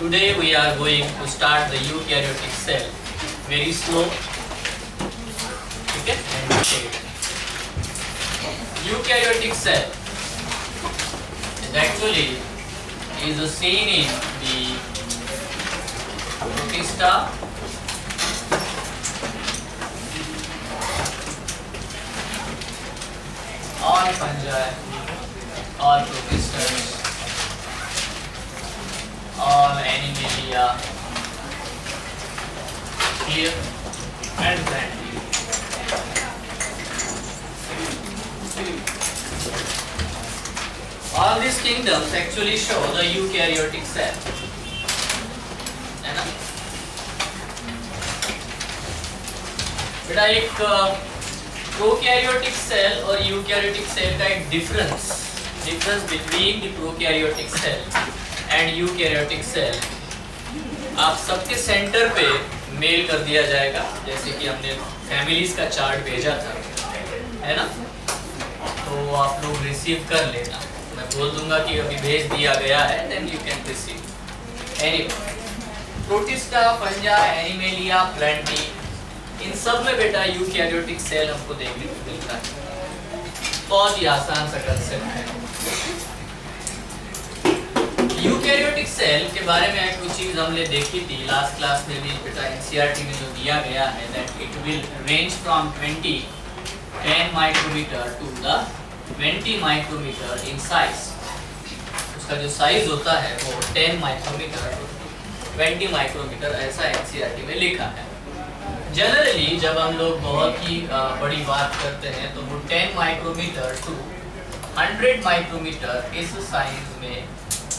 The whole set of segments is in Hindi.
Today we are going to start the eukaryotic cell. Very slow. Okay? And detailed. Eukaryotic cell is actually seen in the protista, all fungi, all protistas, all animalia here and then. All these kingdoms actually show the eukaryotic cell. है ना? बेटा एक प्रोकैरियोटिक सेल और यूकैरियोटिक सेल का एक difference between the prokaryotic cell and eukaryotic cell आप सबके सेंटर पे मेल कर दिया जाएगा, जैसे कि हमने फैमिलीज का चार्ट भेजा था, है ना? तो आप लोग रिसीव कर लेना, मैं बोल दूंगा कि अभी भेज दिया गया है, then you can receive. Anyway, Protista, Fungi, Animalia, Plantae, इन सब में बेटा यूकैरियोटिक सेल हमको देखने को मिलता है। बहुत ही आसान सा कंसेप्ट है। यूकैरियोटिक सेल के बारे में कुछ चीज हमने देखी थी लास्ट क्लास में भी बेटा, एनसीईआरटी में जो दिया गया है that it will range from 10 micrometre to the 20 micrometre in size. उसका जो साइज होता है वो 10 माइक्रोमीटर टू 20 माइक्रोमीटर ऐसा एनसीईआरटी में लिखा है। जनरली जब हम लोग बहुत ही बड़ी बात करते हैं तो वो 10 माइक्रोमीटर टू 100 माइक्रोमीटर इस साइज में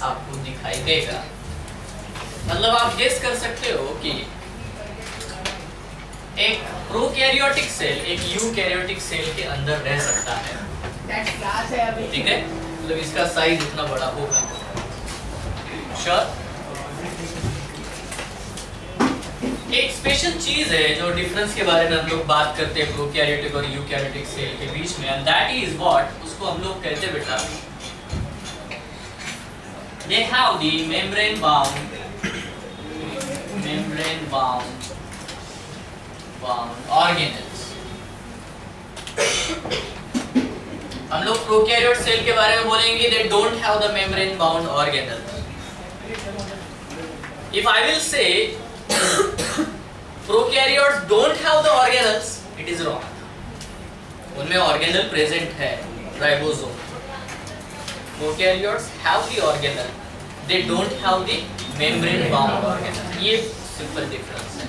आपको दिखाई देगा। मतलब आप गेस कर सकते हो कि एक प्रोकैरियोटिक सेल एक यूकैरियोटिक सेल के अंदर रह सकता है, ठीक है? मतलब इसका साइज इतना बड़ा होगा। श्योर? एक स्पेशल चीज है जो डिफरेंस के बारे में हम लोग बात करते हैं प्रोकैरियोटिक और यूकैरियोटिक सेल के बीच में, एंड दैट इज व्हाट, उसको हम लोग कहते हैं बेटा, they have the membrane bound organelles। हम लोग प्रोकैरियोट सेल के बारे में बोलेंगे they don't have the membrane bound organelles। if I will say prokaryotes don't have the organelles, it is wrong। उनमें ऑर्गेनल प्रेजेंट है, ribosome. Prokaryotes have the organelle, they don't have the membrane bound organelle। ये simple difference है।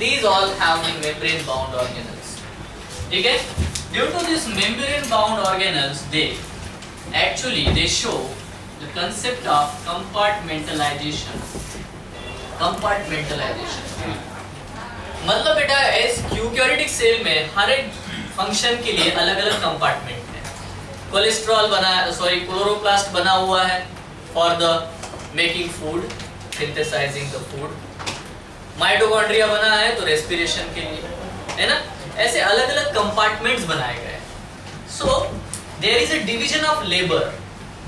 These all have the membrane bound organelles, ठीक है? Due to this membrane bound organelles, they show the concept of compartmentalization। मतलब बेटा इस यूकैरियोटिक सेल में हर एक फंक्शन के लिए अलग अलग कंपार्टमेंट है। कोलेस्ट्रॉल क्लोरोप्लास्ट बना हुआ है for the making food, synthesising the food. Mitochondria बना है तो रेस्पिरेशन के लिए, है ना? ऐसे अलग अलग कंपार्टमेंट्स बनाए गए। So there is a division of labour,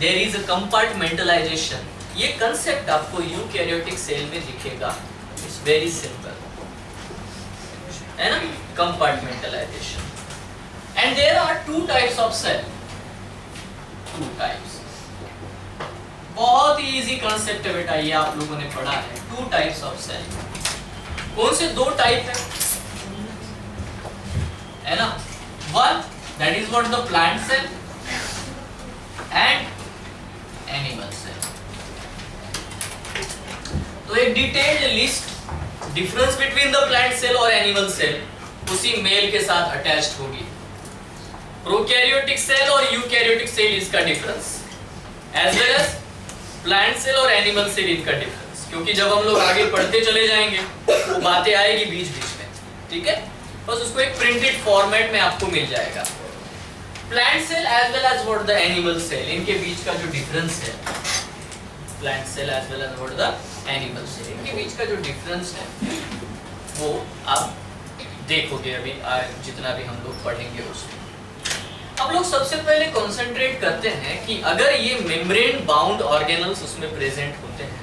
there is a compartmentalisation. ये कंसेप्ट आपको यूकैरियोटिक सेल में दिखेगा। इट्स वेरी सिंपल, है ना? Compartmentalisation. And there are two types of cell, two types. बहुत ही इजी कंसेप्ट है बेटा, ये आप लोगों ने पढ़ा है। Two types of cell. कौन से दो टाइप है ना? One that is what the plant cell and animal cell. तो एक detailed list difference between the plant cell और एनिमल सेल उसी मेल के साथ अटैच्ड होगी। प्रोकैरियोटिक सेल और यूकैरियोटिक सेल इसका difference, as well as plant cell और एनिमल सेल इनका डिफरेंस, क्योंकि जब हम लोग आगे पढ़ते चले जाएंगे वो बातें आएगी बीच बीच में, ठीक है? बस उसको एक प्रिंटेड फॉर्मेट में आपको मिल जाएगा। Plant cell as well as what the animal cell, इनके बीच का जो डिफरेंस है, plant cell as well as what the animal cell, इनके बीच का जो डिफरेंस है वो आप देखोगे अभी जितना भी हम लोग पढ़ेंगे उसमें। हम लोग सबसे पहले कंसंट्रेट करते हैं कि अगर ये मेम्ब्रेन बाउंड ऑर्गेनल्स उसमें प्रेजेंट होते हैं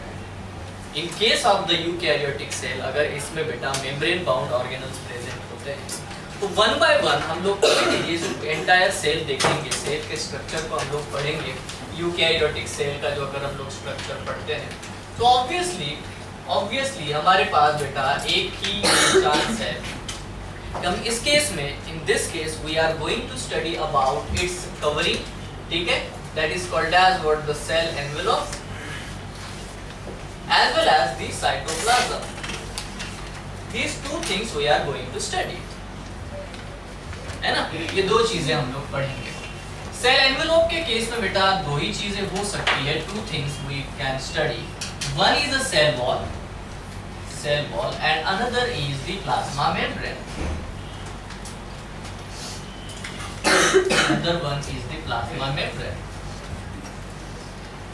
in case of the eukaryotic cell, अगर इसमें बेटा मेम्ब्रेन बाउंड ऑर्गेनल्स प्रेजेंट होते हैं तो वन बाय वन हम लोग ये जो एंटायर सेल देखेंगे, सेल के स्ट्रक्चर को हम लोग पढ़ेंगे। यूकैरियोटिक सेल का जो अगर हम लोग स्ट्रक्चर पढ़ते हैं तो ऑब्वियसली हमारे पास बेटा एक ही चांस है। हम इस केस में, in this case we are going to study about its covering, ठीक है, that is called as what the cell envelope as well as the cytoplasm. These two things we are going to study, है ना? ये दो चीजें हम लोग पढ़ेंगे। सेल एनवेलप के केस में बेटा दो ही चीजें हो सकती है, two things we can study. One is a cell wall, and another is the plasma membrane. Another one is the plasma membrane.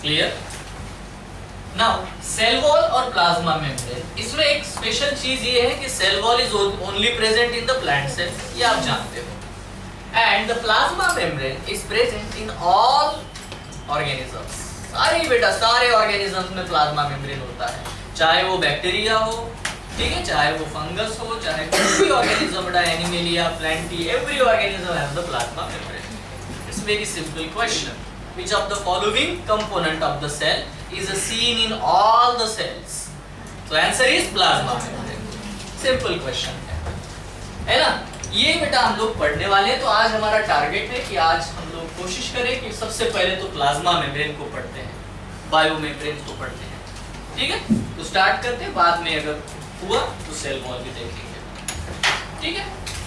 Clear? Now cell wall और प्लाज्मा मेम्ब्रेन, इसमें एक स्पेशल चीज ये है कि cell wall is only present in the plant cell, ये आप जानते हो, and the plasma membrane is present in all organisms. सारे ऑर्गेनिजम्स में प्लाज्मा मेम्ब्रेन होता है, चाहे वो बैक्टीरिया हो, ठीक है, चाहे वो फंगस हो, चाहे कोई भी ऑर्गेनिज्म, बेटा Animalia, Plantae, every organism has the plasma membrane. It's very simple question, which of the following component of the cell is seen in all the cells? So answer is plasma membrane. Simple question है ना? ये बेटा हम लोग पढ़ने वाले हैं। तो आज हमारा टारगेट है कि आज हम लोग कोशिश करें कि सबसे पहले तो प्लाज्मा मेम्ब्रेन को पढ़ते हैं, बायो मेम्ब्रेन को पढ़ते हैं, ठीक है? तो स्टार्ट करते हैं, बाद में अगर हुआ तो सेल वॉल भी देखेंगे, ठीक है?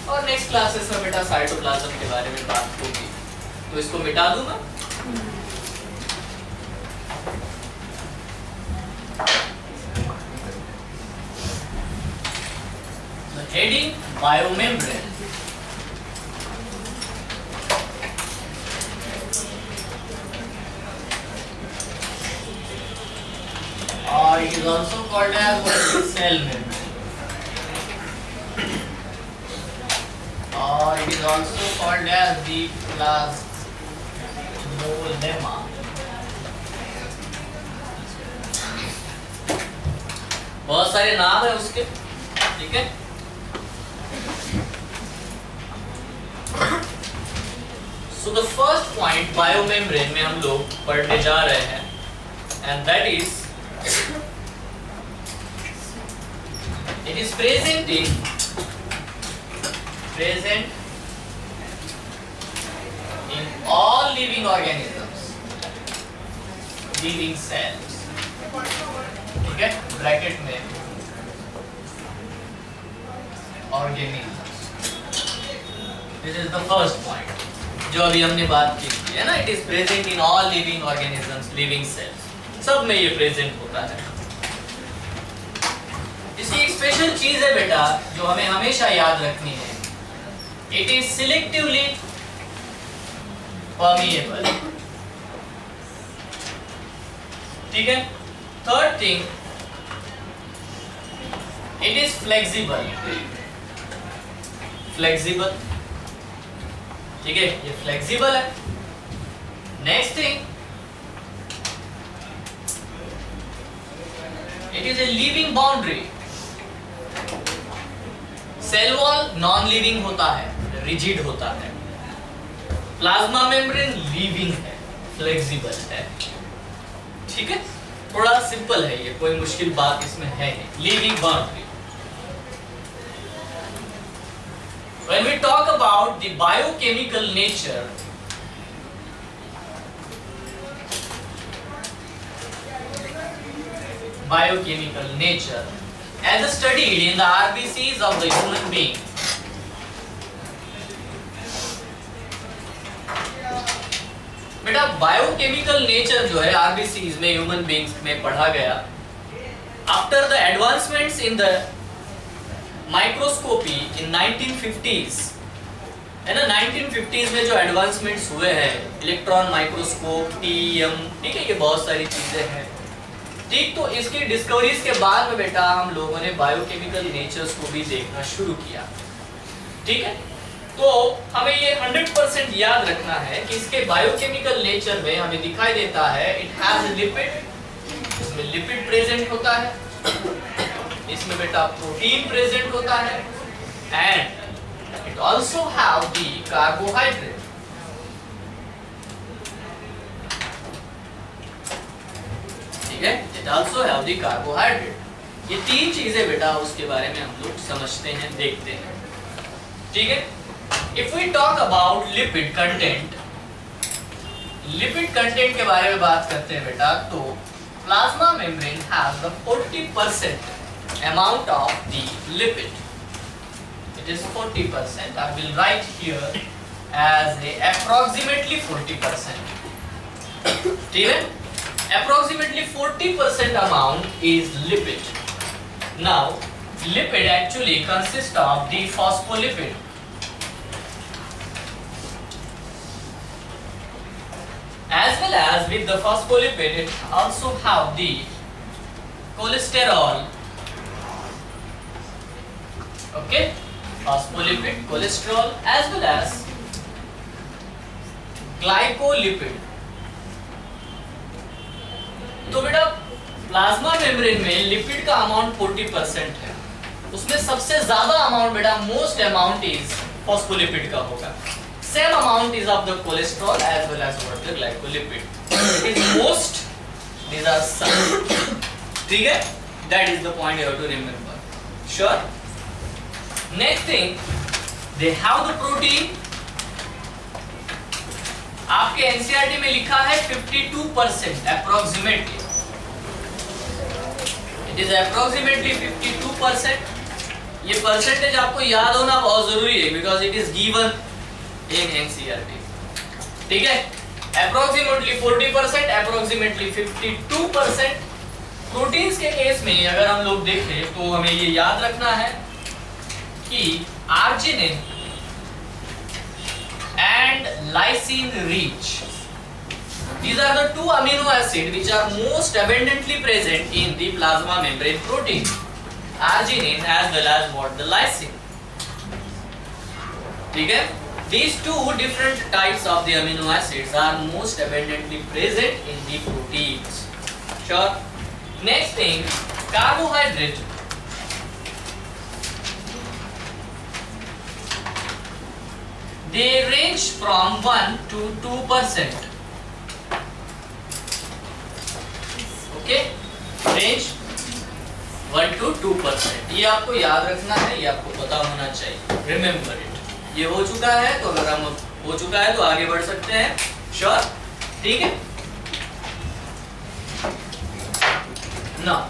और नेक्स्ट क्लासेस में बेटा साइटोप्लाज्म के बारे में बात होगी, तो इसको मिटा दूं मैं। Heading biomembrane. Or it is also called as cell membrane. Or it is also called as the plasmolema. बहुत सारे नाम है उसके, ठीक है? So the first point biomembrane में हम लोग पढ़ने जा रहे हैं, and that is it is present in all living organisms, living cells, ठीक है, ब्रैकेट में organisms. This is the first point जो अभी हमने बात की थी, है ना? It is present in all living organisms, living cells, सब में ये प्रेजेंट होता है। इसकी एक स्पेशल चीज है बेटा जो हमें हमेशा याद रखनी है, it is selectively permeable, ठीक है? Third thing, it is flexible, ठीक है, ये फ्लेक्सिबल है। Next thing, it is a living boundary. Cell wall non living होता है, रिजिड होता है, प्लाज्मा मेम्ब्रेन लिविंग है, फ्लेक्सिबल है, ठीक है? थोड़ा सिंपल है ये, कोई मुश्किल बात इसमें है नहीं, living boundary. When we talk about the biochemical nature, as studied in the RBCs of the human being, बेटा बायोकेमिकल नेचर जो है RBCs में ह्यूमन बींग्स में पढ़ा गया after the advancements in the microscopy in 1950s, है ना? 1950s में जो एडवांसमेंट्स हुए हैं, इलेक्ट्रॉन माइक्रोस्कोप, TEM, ठीक है, ये बहुत सारी चीजें हैं, ठीक? तो इसकी डिस्कवरीज के बाद में बेटा हम लोगों ने बायोकेमिकल नेचर्स को भी देखना शुरू किया, ठीक है? तो हमें ये 100% याद रखना है कि इसके बायोकेमिकल नेचर में हमें दिखाई देता है इट हैज लिपिड, इसमें लिपिड प्रेजेंट होता है, इसमें बेटा प्रोटीन प्रेजेंट होता है and it also have the carbohydrate. ठीक है, it also have the carbohydrate. ये तीन चीजें बेटा उसके बारे में हम लोग समझते हैं, देखते हैं. ठीक है, if we talk about lipid content, lipid content के बारे में बात करते हैं बेटा, तो plasma membrane has the 40% amount of the lipid. It is 40%. I will write here as a approximately 40%. ठीक है? Approximately 40% amount is lipid. Now, lipid actually consists of the phospholipid. As well as with the phospholipid, it also have the cholesterol. Okay? Phospholipid, cholesterol, as well as glycolipid. तो बेटा प्लाज्मा मेम्ब्रेन में लिपिड का अमाउंट 40% है, उसमें सबसे ज्यादा अमाउंट बेटा मोस्ट अमाउंट इज फॉस्फोलिपिड का होगा. Same amount is of the cholesterol as well as what the glycolipid. It is most, these are some. ठीक है, that is the point you have to remember. Sure. Next thing, they have the protein. आपके एनसीईआरटी में लिखा है 52% approximately. It is approximately 52%. ये परसेंटेज आपको याद होना बहुत जरूरी है because it is given in NCERT. ठीक है, approximately 40%, approximately 52%. प्रोटीन्स के केस में अगर हम लोग देखें तो हमें ये याद रखना है कि arginine and lysine rich, these are the two amino acids which are most abundantly present in the plasma membrane protein. Arginine as well as what the lysine. ठीक है, these two different types of the amino acids are most abundantly present in the proteins. Sure. Next thing, carbohydrate. They range from 1 to 2%. Okay, range 1 to 2%. ये आपको याद रखना है, ये आपको पता होना चाहिए. Remember it. ये हो चुका है तो अगर हम हो चुका है तो आगे बढ़ सकते हैं. Sure. ठीक है. Now,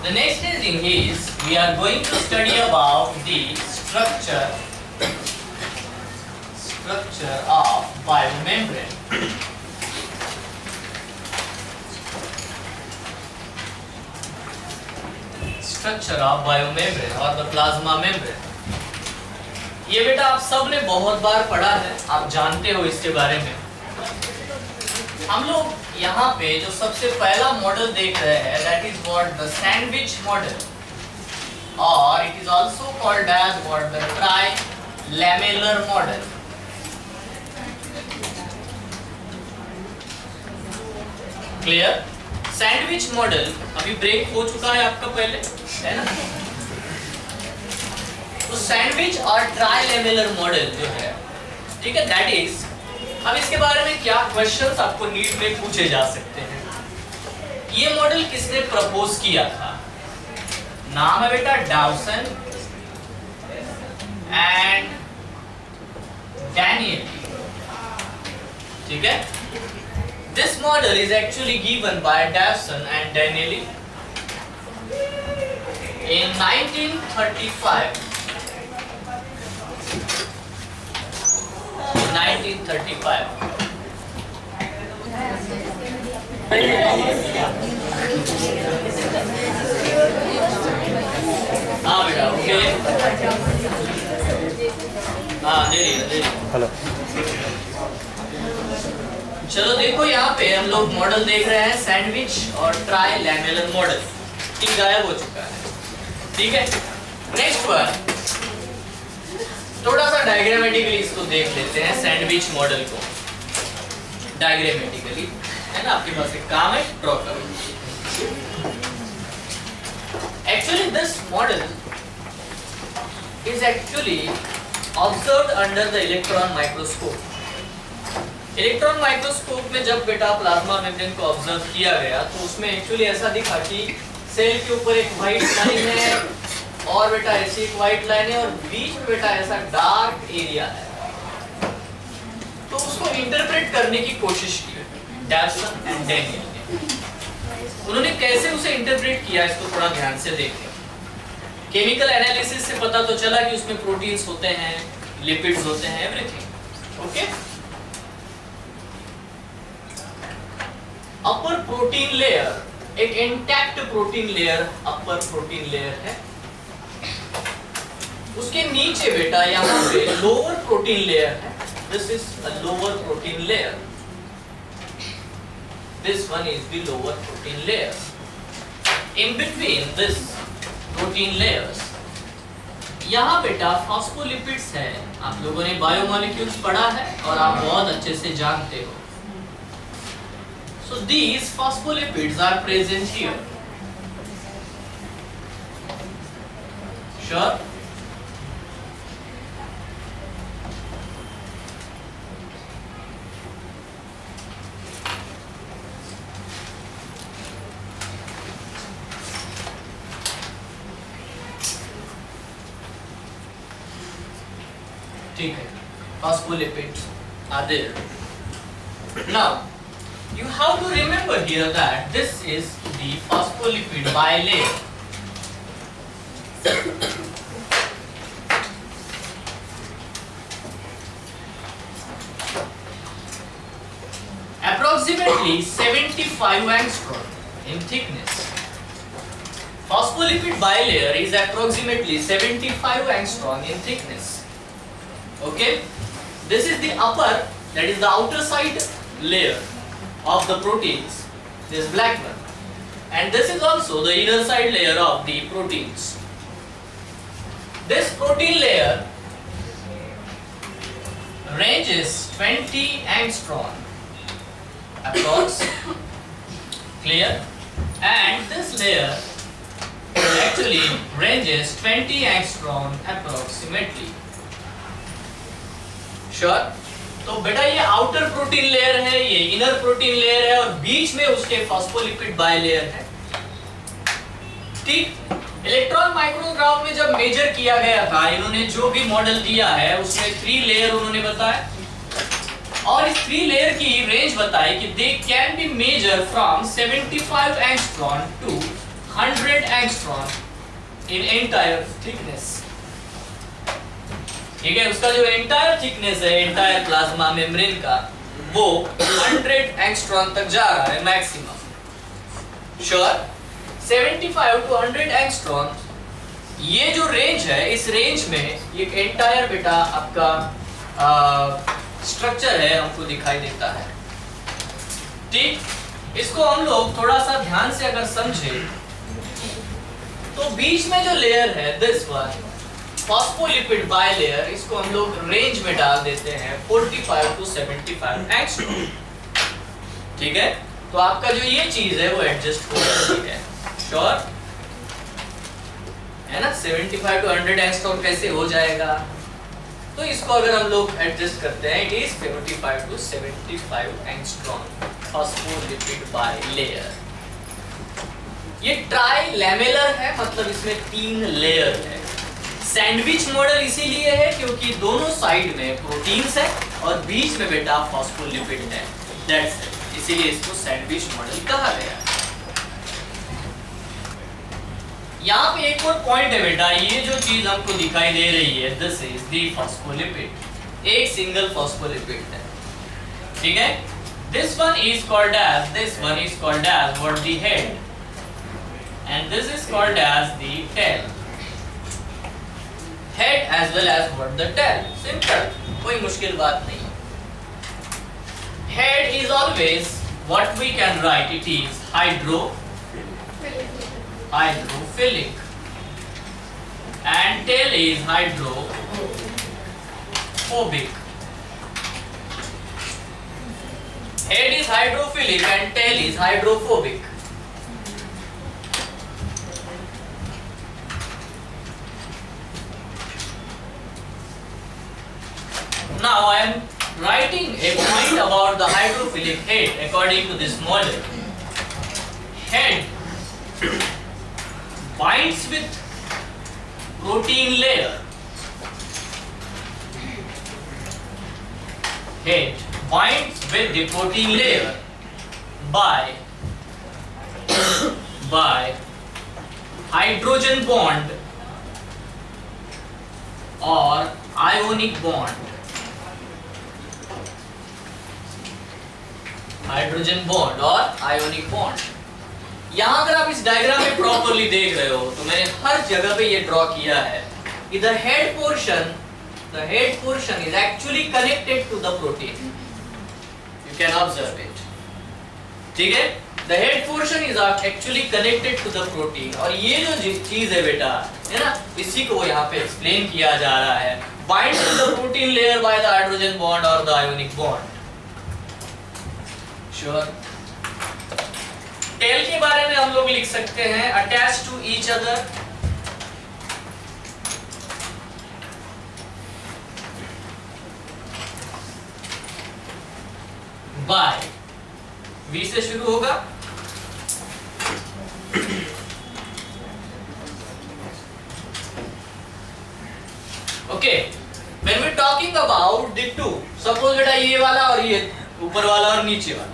the next thing is we are going to study about the structure of biomembrane. Structure of biomembrane or the plasma membrane. ये बेटा आप सब ने बहुत बार पढ़ा है, आप जानते हो इसके बारे में. हम लोग यहाँ पे जो सबसे पहला मॉडल देख रहे हैं, that is what the sandwich model, or it is also called as what the tri-lamellar model. Clear? Sandwich model अभी ब्रेक हो चुका है आपका पहले, है ना? तो सैंडविच और ट्राइलेमेलर मॉडल जो है, ठीक है, दैट इज, अब इसके बारे में क्या क्वेश्चंस आपको नीट में पूछे जा सकते हैं. ये मॉडल किसने प्रपोज किया था? नाम है बेटा डाउसन एंड डैनियल. ठीक है, this model is actually given by Dawson and Danieli in 1935. In 1935. हाँ बेटा, ओके. हाँ दे रही. हेलो. चलो देखो, यहाँ पे हम लोग मॉडल देख रहे हैं सैंडविच और ट्राइलैमेलर मॉडल. ठीक, गायब हो चुका है. ठीक है, नेक्स्ट वन, थोड़ा सा डायग्रामेटिकली इसको देख लेते हैं सैंडविच मॉडल को. डायग्रामेटिकली, है ना, आपके पास एक काम है, ड्रॉ करो. Actually, this model is actually observed under the electron microscope. Electron microscope में जब बेटा प्लाज्मा मेम्ब्रेन को ऑब्जर्व किया गया तो उसमें एक्चुअली ऐसा दिखा कि सेल के ऊपर एक व्हाइट लाइन है और बेटा ऐसी एक व्हाइट लाइन है और बीच में बेटा ऐसा डार्क एरिया है। तो उसको इंटरप्रेट करने की कोशिश की डैल्सन एंड डैनियल ने। उन्होंने कैसे उसे इंटरप्रेट किया इसको थोड़ा ध्यान से देखें। केमिकल एनालिसिस से पता तो चला कि उसमें प्रोटीन्स होते हैं, लिपिड्स होते हैं, एवरीथिंग ओके। अपर प्रोटीन लेयर, एक इंटैक्ट प्रोटीन लेयर अपर प्रोटीन लेयर है। उसके नीचे बेटा यहाँ पे लोअर प्रोटीन लेयर है। This is a lower protein layer, this one is the lower protein layer. In between this protein layers यहाँ बेटा फॉस्फोलिपिड्स है। आप लोगों ने बायोमोलिक्यूल्स पढ़ा है और आप बहुत अच्छे से जानते हो। So these phospholipids are present here. Sure? ठीक है, phospholipids are there. Now you have to remember here that this is the phospholipid bilayer. Approximately 75 angstrom in thickness. Phospholipid bilayer is approximately 75 angstrom in thickness. Okay, this is the upper, that is the outer side layer of the proteins, this black one, and this is also the inner side layer of the proteins. This protein layer ranges 20 angstrom approx, clear, and this layer actually ranges 20 angstrom approximately. Sure? तो बेटा ये आउटर प्रोटीन लेयर है, ये इनर प्रोटीन लेयर है और बीच में उसके फॉस्फोलिपिड बायलेयर है। ठीक, इलेक्ट्रॉन माइक्रोग्राफ में जब मेजर किया गया था, इन्होंने जो भी मॉडल दिया है उसमें 3 लेयर उन्होंने बताया और इस 3 लेयर की रेंज बताई कि they can be measure from 75 angstrom to 100 angstrom in entire thickness. ठीक है, उसका जो एंटायर थिकनेस है एंटायर प्लाज्मा मेम्ब्रेन का वो 100 एंगस्ट्रॉम तक जा रहा है मैक्सिमम। श्योर, 75 टू 100 एंगस्ट्रॉम ये जो रेंज है, इस रेंज में ये एंटायर बेटा आपका स्ट्रक्चर है हमको दिखाई देता है। ठीक, इसको हम लोग थोड़ा सा ध्यान से अगर समझे तो बीच में जो लेयर है दिस वन फॉस्फोलिपिड बायलेयर, इसको हम लोग रेंज में डाल देते हैं 45 टू 75 एंगस्ट्रॉम। ठीक है, तो आपका जो ये चीज है वो एडजस्ट हो जाती है। श्योर है ना, 75 टू 100 एंगस्ट्रॉम कैसे हो जाएगा? तो इसको अगर हम लोग एडजस्ट करते हैं, it is 45 to 75 angstrom phospholipid bilayer. ये ट्राई लैमेलर है, मतलब इसमें 3 लेयर है। सैंडविच मॉडल इसीलिए है क्योंकि दोनों साइड में प्रोटीन्स है और बीच में बेटा फॉस्फोलिपिड है, दैट्स इट, इसीलिए इसको सैंडविच मॉडल कहा गया है। यहाँ पे एक और पॉइंट है बेटा, ये जो चीज हमको दिखाई दे रही है दिस इज द फॉस्फोलिपिड, एक सिंगल फॉस्फोलिपिड है। ठीक है, this one is called as what the head and this is called as the tail. Head as well as what the tail. Simple, कोई मुश्किल बात नहीं। Head is always what we can write, it is hydrophilic and tail is hydrophobic. Head is hydrophilic and tail is hydrophobic. now I am writing a point about the hydrophilic head according to this model. Head binds with protein layer. Head binds with the protein layer by hydrogen bond or ionic bond. Hydrogen bond और आयोनिक बॉन्ड. यहाँ अगर आप इस डायग्राम में प्रॉपर्ली देख रहे हो तो मैंने हर जगह पे ये ड्रॉ किया है कि the head portion is actually connected to the protein. You can observe it. ठीक है? The head portion is actually connected to the protein. और ये जो चीज है बेटा, है ना, इसी को यहाँ पे एक्सप्लेन किया जा रहा है. Bind to the protein layer by the hydrogen bond or the ionic bond. Sure. Tail के बारे में हम लोग लिख सकते हैं attached to each other. By V से शुरू होगा. Okay. When we talking about the two, suppose बेटा ये वाला और ये ऊपर वाला और नीचे वाला,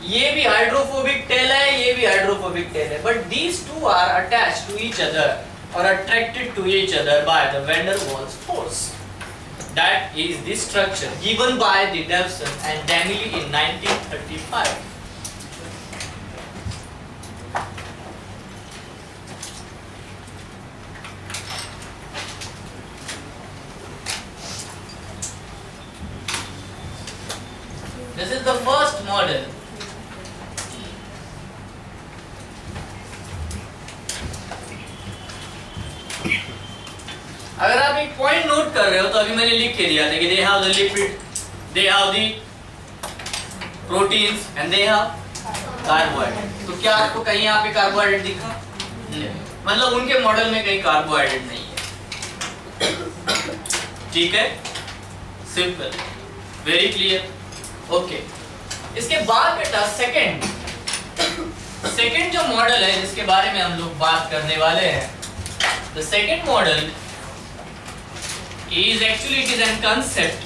ये भी हाइड्रोफोबिक टेल है, ये भी हाइड्रोफोबिक टेल है, but these two are attached to each other or attracted to each other by the van der Waals force. That is the structure given by the Davison and Danieli in 1935. This is the first model. अगर आप एक पॉइंट नोट कर रहे हो तो अभी मैंने लिख के दिया था कि they have the lipid, they have the proteins and they have carbohydrate. तो क्या आपको कहीं यहाँ पे कार्बोहाइड्रेट दिखा? नहीं. मतलब उनके मॉडल में कहीं कार्बोहाइड्रेट नहीं है. ठीक है? Simple, very clear. ओके. इसके बाद बेटा सेकंड जो मॉडल है जिसके बारे में हम लोग बात करने वाले हैं, the second model is actually it is an concept.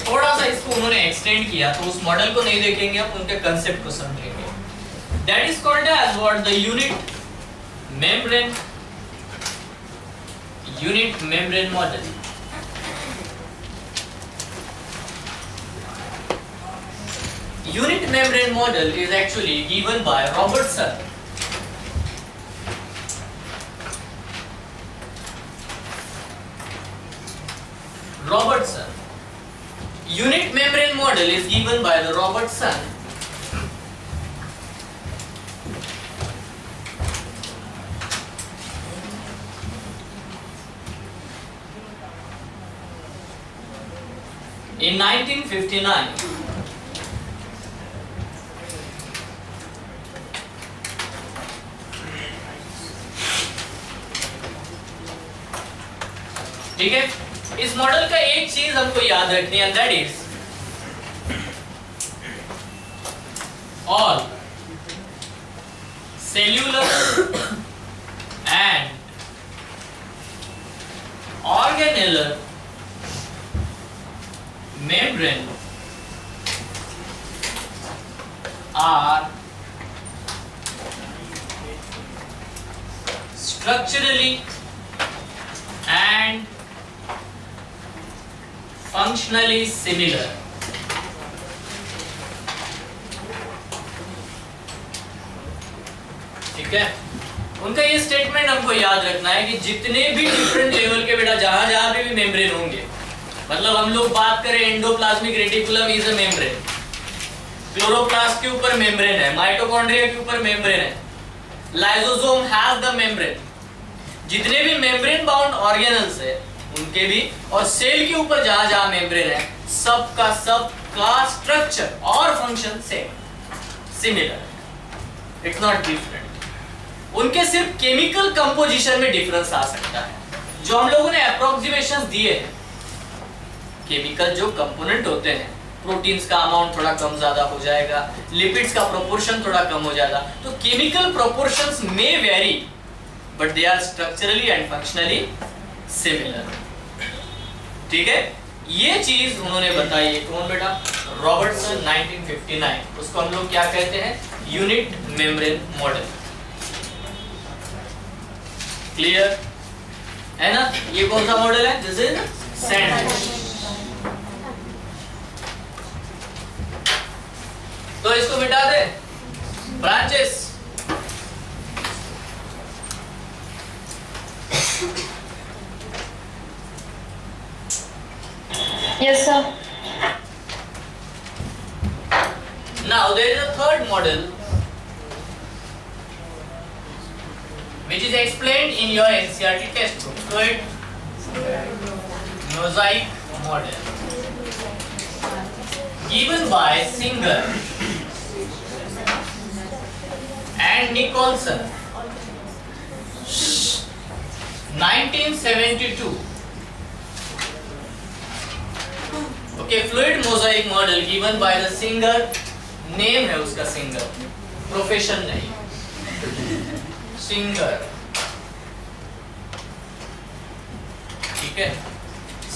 थोड़ा सा इसको उन्होंने एक्सटेंड किया तो उस मॉडल को नहीं देखेंगे, हम उनके कंसेप्ट को समझेंगे. That is called as what the unit membrane model. Unit membrane model is actually given by Robertson. Unit membrane model is given by the Robertson. In 1959. ठीक है? इस मॉडल का एक चीज हमको याद रखनी है, that is all cellular and organellar membrane are structurally and functionally similar. ठीक है? उनका ये स्टेटमेंट हमको याद रखना है कि जितने भी डिफरेंट लेवल के बेटा जहां पे भी मेम्ब्रेन होंगे, मतलब हम लोग बात करें endoplasmic reticulum is a membrane, chloroplast के ऊपर मेम्ब्रेन है, माइटोकॉन्ड्रिया के ऊपर मेम्ब्रेन है, लाइसोसोम हैज द मेम्ब्रेन. जितने भी मेम्ब्रेन बाउंड ऑर्गेनल्स है उनके भी, और सेल के ऊपर जहां मेम्ब्रेन है सबका स्ट्रक्चर और function same, similar, it's not different. उनके सिर्फ केमिकल कंपोजिशन में डिफरेंस आ सकता है. जो हम लोगों ने अप्रोक्सीमेशंस दिए हैं केमिकल जो कंपोनेंट होते हैं, प्रोटीन्स का अमाउंट थोड़ा कम ज्यादा हो जाएगा, लिपिड्स का प्रोपोर्शन थोड़ा कम हो जाएगा। तो chemical proportions may vary but they are structurally and functionally similar. ठीक है, ये चीज उन्होंने बताई है। कौन बेटा? रॉबर्टसन 1959। उसको हम लोग क्या कहते हैं? Unit membrane model. क्लियर है ना? ये कौन सा मॉडल है? This is sandwich. तो इसको मिटा दे, branches. Yes, sir. Now there is a third model which is explained in your NCERT textbook. Fluid mosaic model given by Singer and Nicholson 1972. Okay, fluid mosaic model given by the Singer, name है उसका सिंगर, प्रोफेशन नहीं, सिंगर। ठीक है,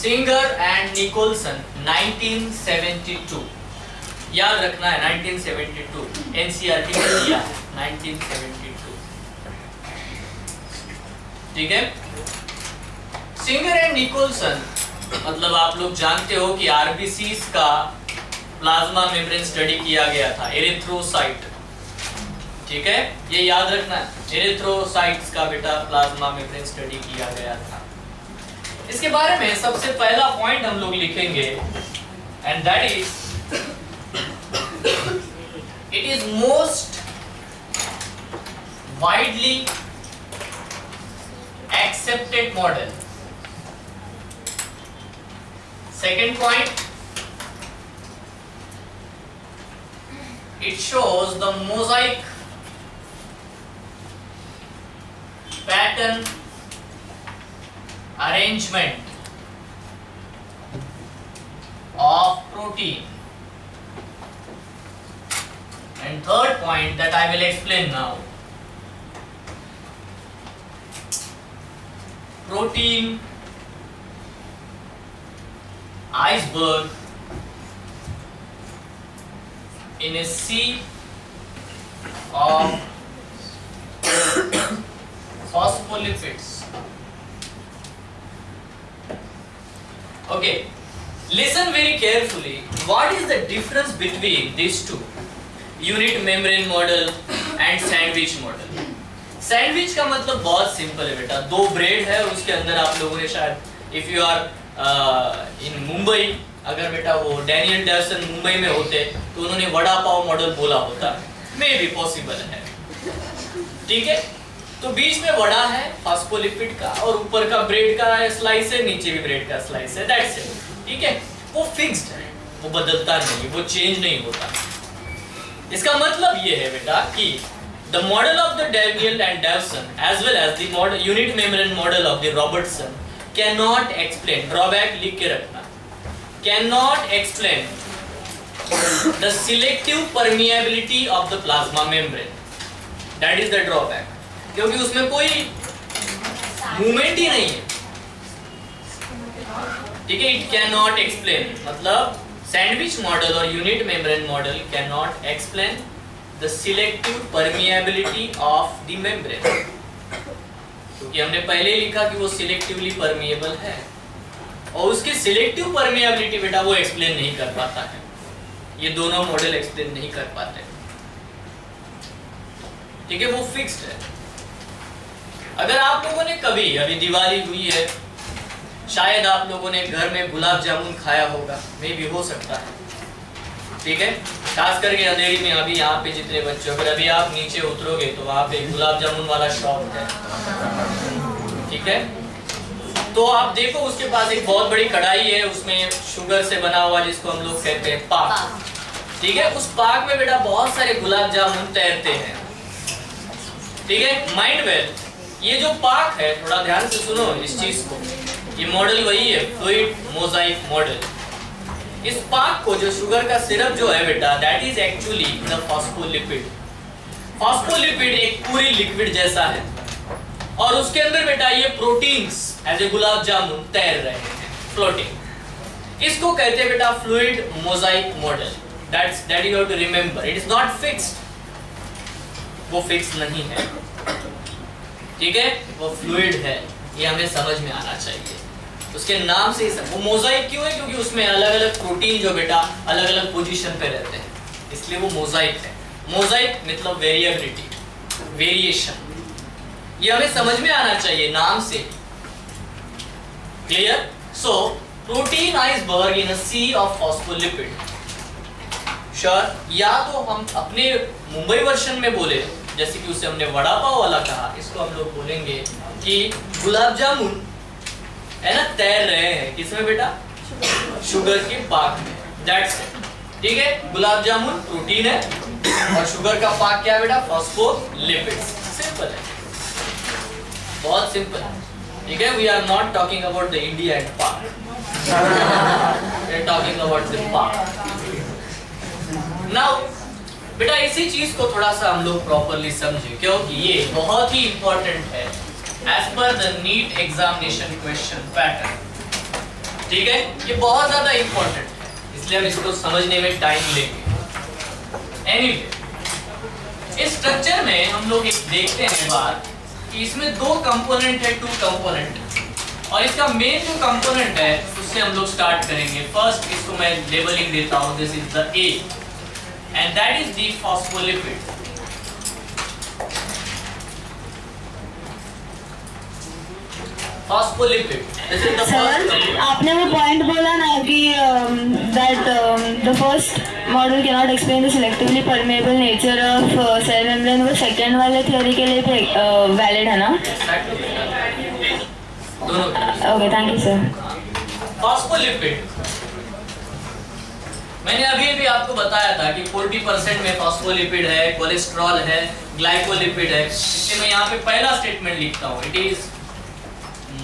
सिंगर एंड निकोलसन 1972। याद रखना है 1972, एनसीईआरटी में दिया है 1972। ठीक है, सिंगर एंड निकोलसन मतलब आप लोग जानते हो कि आरबीसीज का प्लाज्मा मेम्ब्रेन स्टडी किया गया था, एरिथ्रोसाइट। ठीक है, ये याद रखना है, एरिथ्रोसाइट्स का बेटा प्लाज्मा मेम्ब्रेन स्टडी किया गया था। इसके बारे में सबसे पहला पॉइंट हम लोग लिखेंगे, and that is it is most widely accepted model. Second point, it shows the mosaic pattern arrangement of protein. And third point that I will explain now, protein iceberg in a sea of phospholipids. Okay, listen very carefully. What is the difference between these two, unit membrane model and sandwich model? Sandwich का मतलब बहुत सिंपल है बेटा, दो ब्रेड है, उसके अंदर आप लोगों ने शायद if you are in Mumbai, अगर बेटा वो डैनियल डैसन मुंबई में होते तो उन्होंने वड़ा पाव मॉडल बोला होता, मे भी पॉसिबल है। ठीक है, तो बीच में वड़ा है फास्फोलिपिड का और ऊपर का ब्रेड का स्लाइस है, नीचे भी ब्रेड का स्लाइस है, दैट्स इट। ठीक है, वो फिक्स्ड है, वो बदलता नहीं, वो चेंज नहीं होता। इसका मतलब ये है बेटा कि the model of the Daniel and Dawson as well as the model unit membrane model of the Robertson cannot explain, drawback लिख के रखना, cannot explain the selective permeability of the plasma membrane. That is the drawback, क्योंकि उसमें कोई मूवमेंट ही नहीं है। ठीक है, it cannot explain मतलब sandwich model और unit membrane model cannot explain the selective permeability of the membrane, क्योंकि हमने पहले ही लिखा कि वो सिलेक्टिवली परमिएबल है और उसकी सिलेक्टिव परमिएबिलिटी बेटा वो एक्सप्लेन नहीं कर पाता है, ये दोनों मॉडल एक्सप्लेन नहीं कर पाते। ठीक है, वो फिक्स्ड है। अगर आप लोगों ने कभी, अभी दिवाली हुई है, शायद आप लोगों ने घर में गुलाब जामुन खाया होगा, मे भी हो सकता है। ठीक है, खास करके अंधेरी में अभी यहाँ पे जितने बच्चे, अगर अभी आप नीचे उतरोगे तो वहाँ पे गुलाब जामुन वाला शॉप है। ठीक है, तो आप देखो उसके पास एक बहुत बड़ी कढ़ाई है, उसमें शुगर से बना हुआ जिसको हम लोग कहते हैं पाक। ठीक है, उस पाक में बेटा बहुत सारे गुलाब जामुन तैरते हैं। ठीक है, माइंड वेल, ये जो पाक है, थोड़ा ध्यान से सुनो इस चीज को, ये मॉडल वही है, फ्लूइड मोजाइक मॉडल। इस पाक को, जो शुगर का सिरप जो है बेटा, that is actually the phospholipid. Phospholipid एक पूरी लिक्विड जैसा है और उसके अंदर बेटा ये proteins as a gulab jamun तैर रहे हैं, फ्लोटिंग। इसको कहते हैं बेटा fluid mosaic model. That you have to remember, it is not fixed, वो फिक्स नहीं है, ठीक है, वो फ्लूइड है, ये हमें समझ में आना चाहिए। उसके नाम से ही वो मोजाइक क्यों है, क्योंकि उसमें अलग अलग प्रोटीन जो बेटा अलग अलग पोजीशन पे रहते हैं, इसलिए वो मोजाइक है। मोजाइक मतलब वेरिएबिलिटी, वेरिएशन, ये हमें समझ में आना चाहिए नाम से। Clear? So protein iceberg in a sea of phospholipid. Sure? या तो हम अपने मुंबई वर्जन में बोले, जैसे कि उसे हमने वड़ा पाव वाला कहा, इसको हम लोग बोलेंगे कि गुलाब जामुन है ना, तैर रहे हैं किसमें बेटा? शुगर के पाक में। दैट्स इट, ठीक है। गुलाब जामुन प्रोटीन है और शुगर का पाक क्या है बेटा? फॉस्फोलिपिड्स। सिंपल है, बहुत सिंपल है, ठीक है। We are not talking about the India and Pak, we are talking about the Pak. Now बेटा इसी चीज को थोड़ा सा हम लोग प्रॉपर्ली समझे, क्योंकि ये बहुत ही इंपॉर्टेंट है as per the NEET examination question pattern, ठीक है। ये बहुत ज्यादा इंपॉर्टेंट है, इसलिए हम इसको समझने में टाइम लेंगे। एनीवे, इस स्ट्रक्चर में हम लोग एक देखते हैं बात कि इसमें दो कंपोनेंट है, टू कंपोनेंट, और इसका मेन जो कंपोनेंट है उससे हम लोग स्टार्ट करेंगे। फर्स्ट इसको मैं लेबलिंग देता हूं, this is the A and that is the phospholipid. Phospholipid, this is the first. आपने वो पॉइंट बोला ना कि that the first model cannot explain the selectively permeable nature of cell membrane, वो सेकेंड वाले थ्योरी के लिए भी वैलिड है ना? दोनों। Okay, thank you sir. Phospholipid, मैंने अभी आपको बताया था कि 40% में फॉस्फोलिपिड है, कोलेस्ट्रॉल है, ग्लाइकोलिपिड है। इसलिए मैं यहाँ पे पहला स्टेटमेंट लिखता हूँ, it is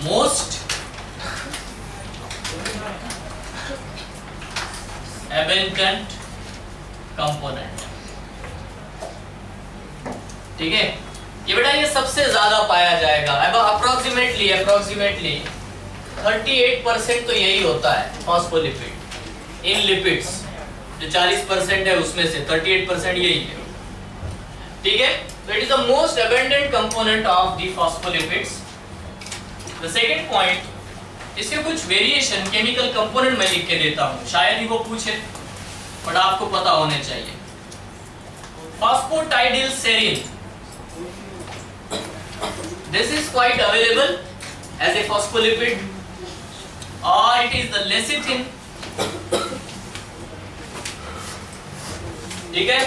most abundant component, ठीक है। ये बेटा ये सबसे ज्यादा पाया जाएगा, अब अप्रोक्सीमेटली 38% तो यही होता है फॉस्फोलिपिड इन लिपिड्स। जो 40% है उसमें से 38% यही है, ठीक है। तो it is the most abundant component of the phospholipids. The second point, इसके कुछ वेरिएशन केमिकल कंपोनेंट मैं लिख के देता हूं, शायद ही वो पूछे, बट आपको पता होने चाहिए। Phosphatidyl serine, this is quite available as a phospholipid, और इट इज द लेसिथिन, ठीक है,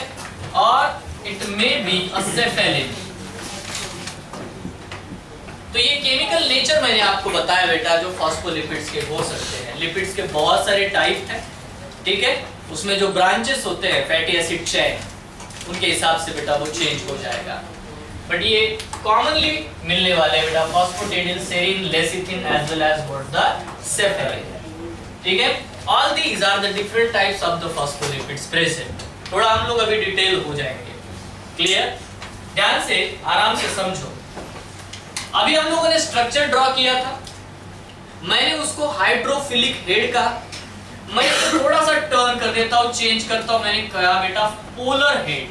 और इट मे बी अ सेफेलिन। तो ये केमिकल नेचर मैंने आपको बताया बेटा, जो फॉस्फोलिपिड्स के हो सकते हैं। लिपिड्स के बहुत सारे टाइप हैं, ठीक है, उसमें जो ब्रांचेस होते हैं फैटी एसिड चेन, उनके हिसाब से बेटा वो चेंज हो जाएगा, बट ये कॉमनली मिलने वाले बेटा phosphatidyl serine, lecithin as well as what the cephalin, ठीक है। All these are the different types of the phospholipids present. थोड़ा हम लोग अभी डिटेल हो जाएंगे, क्लियर? ध्यान से आराम से समझो। अभी हम लोगों ने स्ट्रक्चर ड्रॉ किया था, मैंने उसको हाइड्रोफिलिक हेड का, मैं इसको थोड़ा सा टर्न कर देता हूं, चेंज करता हूं, मैंने कहा बेटा पोलर हेड।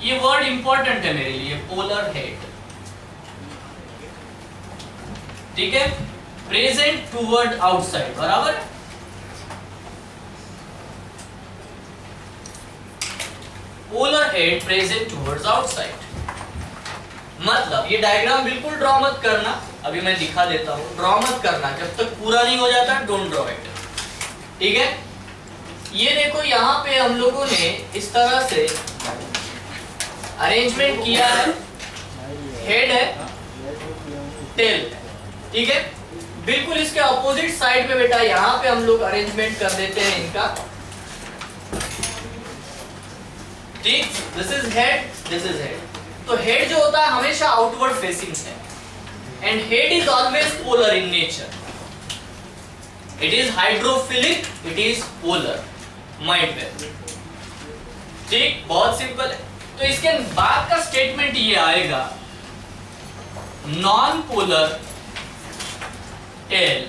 ये वर्ड इंपॉर्टेंट है मेरे लिए, पोलर हेड, ठीक है, प्रेजेंट टूवर्ड आउटसाइड, बराबर। Polar head present towards outside, मतलब ये डायग्राम बिल्कुल ड्रॉ मत करना, अभी मैं दिखा देता हूं, ड्रॉ मत करना, जब तक पूरा नहीं हो जाता डोंट ड्रॉ इट, ठीक है। ये देखो यहाँ पे हम लोगों ने इस तरह से अरेंजमेंट किया है, हेड है, टेल है, ठीक है। बिल्कुल इसके अपोजिट साइड पे बेटा यहाँ पे हम लोग अरेंजमेंट कर देते हैं इनका, ठीक, this is head, this is head. तो हेड जो होता है हमेशा आउटवर्ड फेसिंग है, and head is always polar in nature, it is hydrophilic, it is polar, mind well. ठीक, बहुत सिंपल है। तो इसके बाद का स्टेटमेंट ये आएगा, non polar tell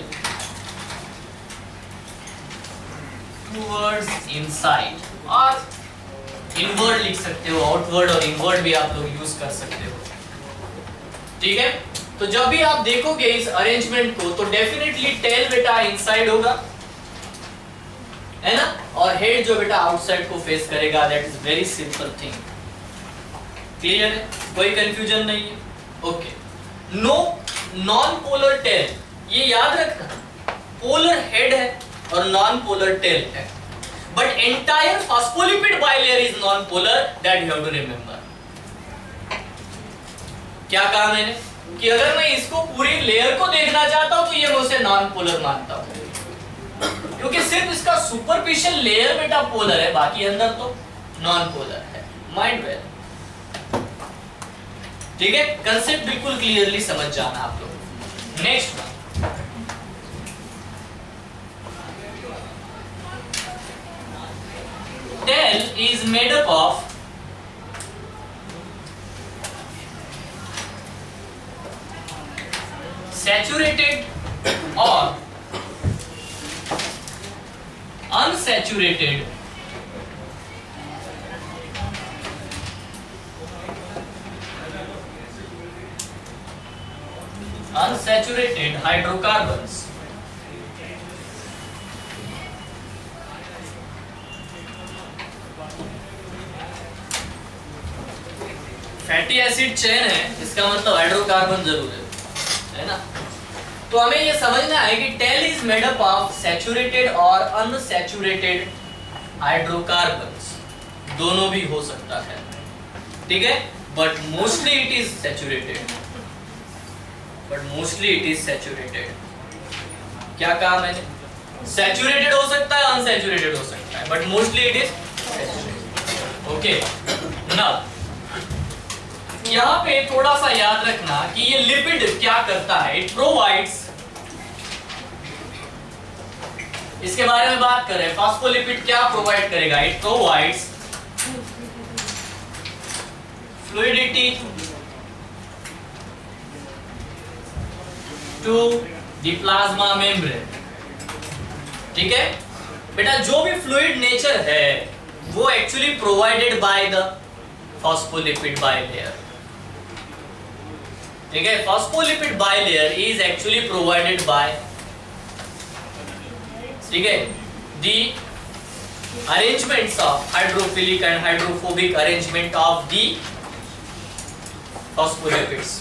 towards inside, और इनवर्ड लिख सकते हो, आउटवर्ड और इनवर्ड भी आप लोग यूज कर सकते हो। ठीक है, तो जब भी आप देखोगे इस अरेंजमेंट को तो डेफिनेटली टेल बेटा इनसाइड होगा, है ना, और हेड जो बेटा आउटसाइड को फेस करेगा। That is very simple thing. Clear है, कोई कंफ्यूजन नहीं है? Okay, no non polar tail, ये याद रखना, पोलर हेड है और नॉन पोलर टेल है, but entire phospholipid bilayer is non polar, that you have to remember. क्या कहा मैंने कि अगर मैं इसको पूरी लेयर को देखना चाहता हूं तो ये मैं उसे नॉन पोलर मानता हूं, क्योंकि सिर्फ इसका सुपरफिशियल लेयर बेटा पोलर है, बाकी अंदर तो नॉन पोलर है। Mind well. ठीक है, कंसेप्ट बिल्कुल क्लियरली समझ जाना आप लोग। Next one, tail is made up of saturated or unsaturated hydrocarbons। Fatty acid chain है, इसका मतलब हाइड्रोकार्बन जरूर है ना। तो हमें ये समझना है कि tail is made up of saturated और अनसैचुरेटेड हाइड्रोकार्बन्स, दोनों भी हो सकता है। ठीक है, but mostly it is saturated, क्या कहा मैंने? सैचुरेटेड हो सकता है, अनसैचुरेटेड हो सकता है, but mostly it is saturated. Okay, now यहाँ पे थोड़ा सा याद रखना कि ये लिपिड क्या करता है। इट प्रोवाइड्स, इसके बारे में बात कर रहे हैं, फॉस्फोलिपिड क्या प्रोवाइड करेगा? It provides fluidity to the plasma membrane. ठीक है बेटा, जो भी फ्लूइड नेचर है वो actually provided by the phospholipid bilayer. ठीक है, phospholipid bilayer is actually provided by, ठीक है, the arrangements of hydrophilic and hydrophobic arrangement of the phospholipids.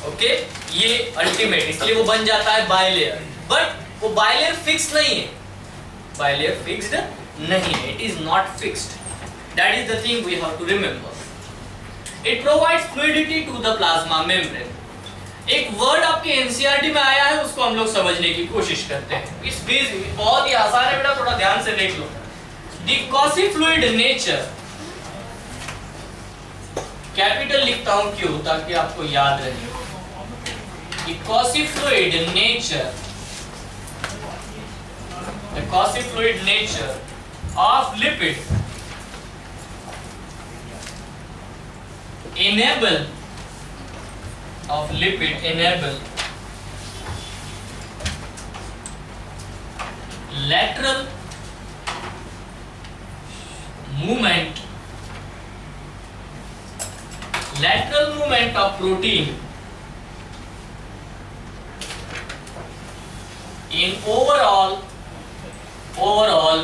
Okay, ये अल्टीमेट, इसलिए वो बन जाता है बाइलेयर, बट वो बाइलेयर फिक्स नहीं है, बाइलेयर फिक्स्ड नहीं है, it is not fixed. That is the thing we have to remember. It provides fluidity to the plasma membrane. एक वर्ड आपके एनसीईआरटी में आया है, उसको हम लोग समझने की कोशिश करते हैं। इस बेस बहुत ही आसान है बेटा, थोड़ा ध्यान से देख लो। The quasi fluid nature, capital लिखता हूं क्यों, ताकि आपको याद रहे। The quasi fluid nature, the quasi fluid nature of lipid enable lateral movement of protein in overall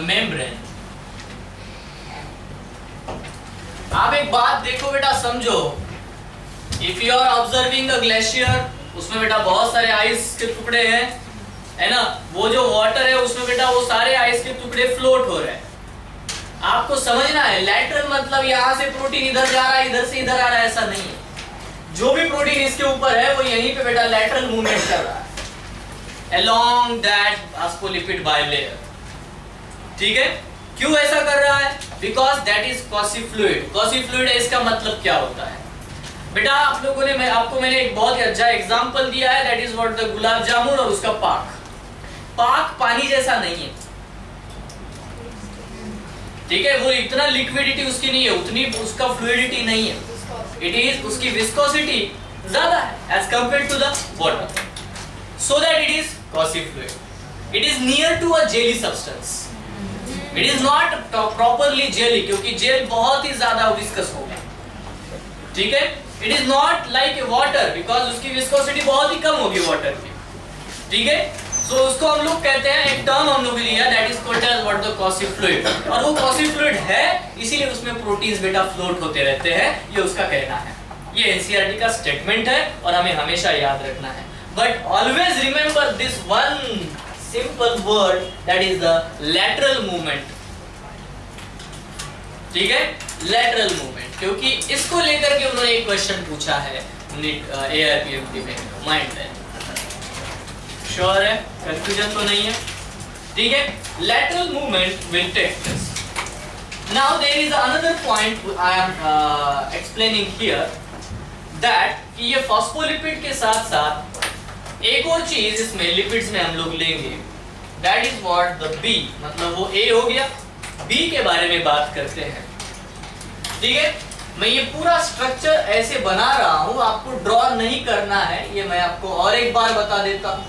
membrane। आप एक बात देखो बेटा, समझो। If you are observing a glacier, उसमें बेटा बहुत सारे आइस के टुकड़े हैं, है ना, वो जो वाटर है उसमें बेटा वो सारे आइस के टुकड़े फ्लोट हो रहे हैं। आपको समझना है, लैटरल मतलब यहाँ से प्रोटीन इधर जा रहा है, इधर से इधर आ रहा है, ऐसा नहीं है। जो भी प्रोटीन इसके ऊपर है वो यहीं पे बेटा लैटरल मूवमेंट कर रहा है along that phospholipid bilayer। ठीक है, क्यों ऐसा कर रहा है? Because that is quasi fluid. Quasi fluid है, इसका मतलब क्या होता है बेटा? आप लोगों ने, आपको मैंने एक बहुत ही अच्छा एग्जांपल दिया है, that is what the gulab jamun और उसका पाक। पाक पानी जैसा नहीं है, ठीक है, वो इतना लिक्विडिटी उसकी नहीं है, उतनी उसका फ्लूइडिटी नहीं है, इट इज उसकी विस्कोसिटी ज्यादा है as compare to the water, so that it is quasi fluid. It is near to a jelly substance. It is not properly jelly क्योंकि जेल बहुत ही ज्यादा विस्कस होगा, ठीक है. It is not like a water because उसकी विस्कोसिटी बहुत ही कम होगी वाटर की, ठीक है. So उसको हम लोग कहते हैं, एक टर्म हम लोग लिया that is called as what the quasi fluid, और वो quasi fluid है इसीलिए उसमें प्रोटीन्स बेटा फ्लोट होते रहते हैं, ये उसका कहना है. ये एनसीईआरटी का स्टेटमेंट है और हमें हमेशा याद रखना है. But always remember this one simple word that is the lateral movement, ठीक है, lateral movement, क्योंकि इसको लेकर के उन्होंने एक क्वेश्चन पूछा है AIPMT में, माइंड है, श्योर है, कंफ्यूजन तो नहीं है, ठीक है. lateral movement will take place. Now there is another point I am explaining here that कि ये फॉस्फोलिपिड के साथ साथ एक और चीज इसमें लिपिड्स में हम लोग लेंगे, that is what the B, मतलब वो ए हो गया. बी के बारे में बात करते हैं, ठीक है. मैं ये पूरा स्ट्रक्चर ऐसे बना रहा हूं, आपको ड्रॉ नहीं करना है, ये मैं आपको और एक बार बता देता हूं.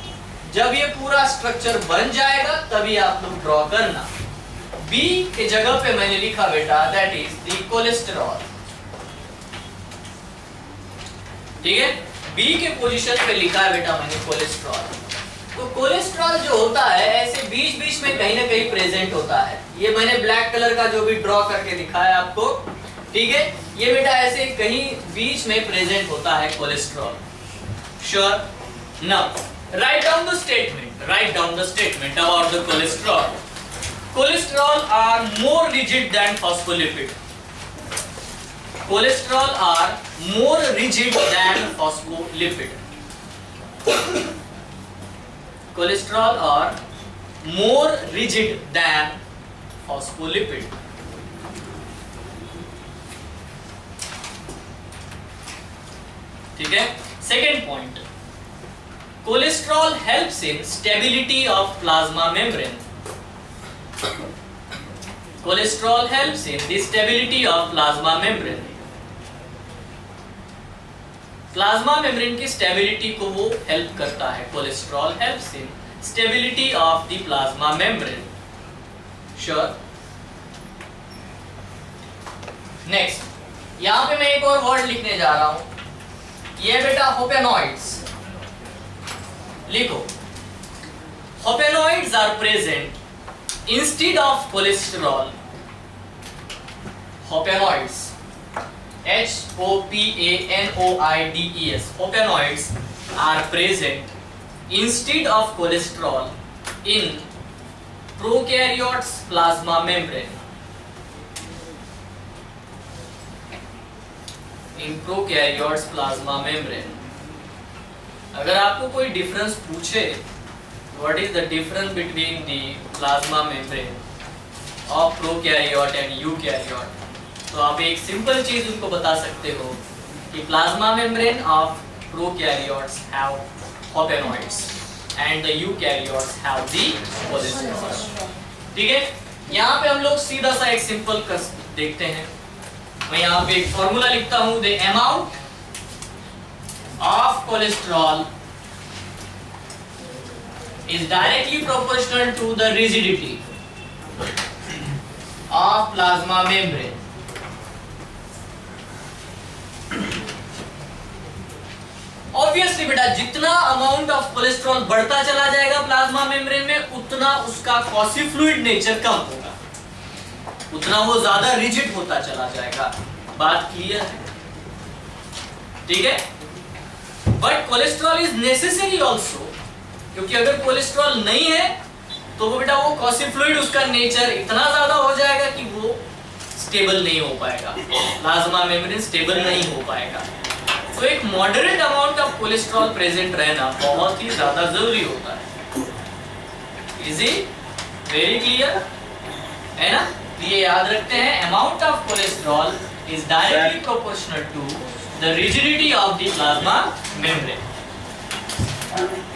जब ये पूरा स्ट्रक्चर बन जाएगा तभी आप लोग ड्रॉ करना. बी के जगह पे मैंने लिखा बेटा दैट इज द कोलेस्टेरॉल, ठीक है. बी के पोजीशन पे लिखा है बेटा मैंने कोलेस्ट्रॉल. तो कोलेस्ट्रॉल जो होता है ऐसे बीच बीच में कहीं ना कहीं प्रेजेंट होता है. ये मैंने ब्लैक कलर का जो भी ड्रॉ करके दिखाया आपको, ठीक है, ये बेटा ऐसे कहीं बीच में प्रेजेंट होता है cholesterol. Sure. Now write down the statement about the cholesterol. Cholesterol are more rigid than phospholipid. Cholesterol are more rigid than phospholipid. Cholesterol are more rigid than phospholipid. ठीक है. Second point, cholesterol helps in stability of plasma membrane. Cholesterol helps in the stability of plasma membrane. Plasma membrane की स्टेबिलिटी को वो हेल्प करता है. Cholesterol helps in stability of the plasma membrane. Sure. Next, यहां पे मैं एक और वर्ड लिखने जा रहा हूं, ये बेटा होपेनॉइड्स. लिखो, hopanoids are present instead of cholesterol. Hopanoids, HOPANOIDES, Hopanoids are present instead of cholesterol in prokaryotes plasma membrane. In prokaryotes plasma membrane. अगर आपको कोई डिफरेंस पूछे, what is the difference between the plasma membrane of prokaryote and eukaryote, तो आप एक सिंपल चीज उनको बता सकते हो कि plasma membrane of prokaryotes have hopanoids and the eukaryotes have the cholesterol. ठीक है. यहाँ पे हम लोग सीधा सा एक सिंपल देखते हैं. मैं यहाँ पे एक फॉर्मूला लिखता हूँ, the amount of cholesterol is directly proportional to the rigidity of plasma membrane. Obviously बेटा जितना अमाउंट ऑफ कोलेस्ट्रॉल बढ़ता चला जाएगा प्लाज्मा मेम्ब्रेन में, उतना उसका क्वासी फ्लूइड नेचर कम होगा, उतना वो ज्यादा रिजिड होता चला जाएगा. बात क्लियर है? ठीक है. But cholesterol is necessary also, क्योंकि अगर कोलेस्ट्रॉल नहीं है तो वो बेटा वो क्वासी फ्लूइड उसका नेचर इतना ज्यादा हो जाएगा कि वो स्टेबल नहीं हो पाएगा, प्लाज्मा मेम्ब्रेन स्टेबल नहीं हो पाएगा. तो एक moderate amount of cholesterol present रहना बहुत ही ज्यादा जरूरी होता है. इजी, वेरी क्लियर है ना? ये याद रखते हैं, amount of cholesterol is directly proportional to the rigidity of the plasma membrane.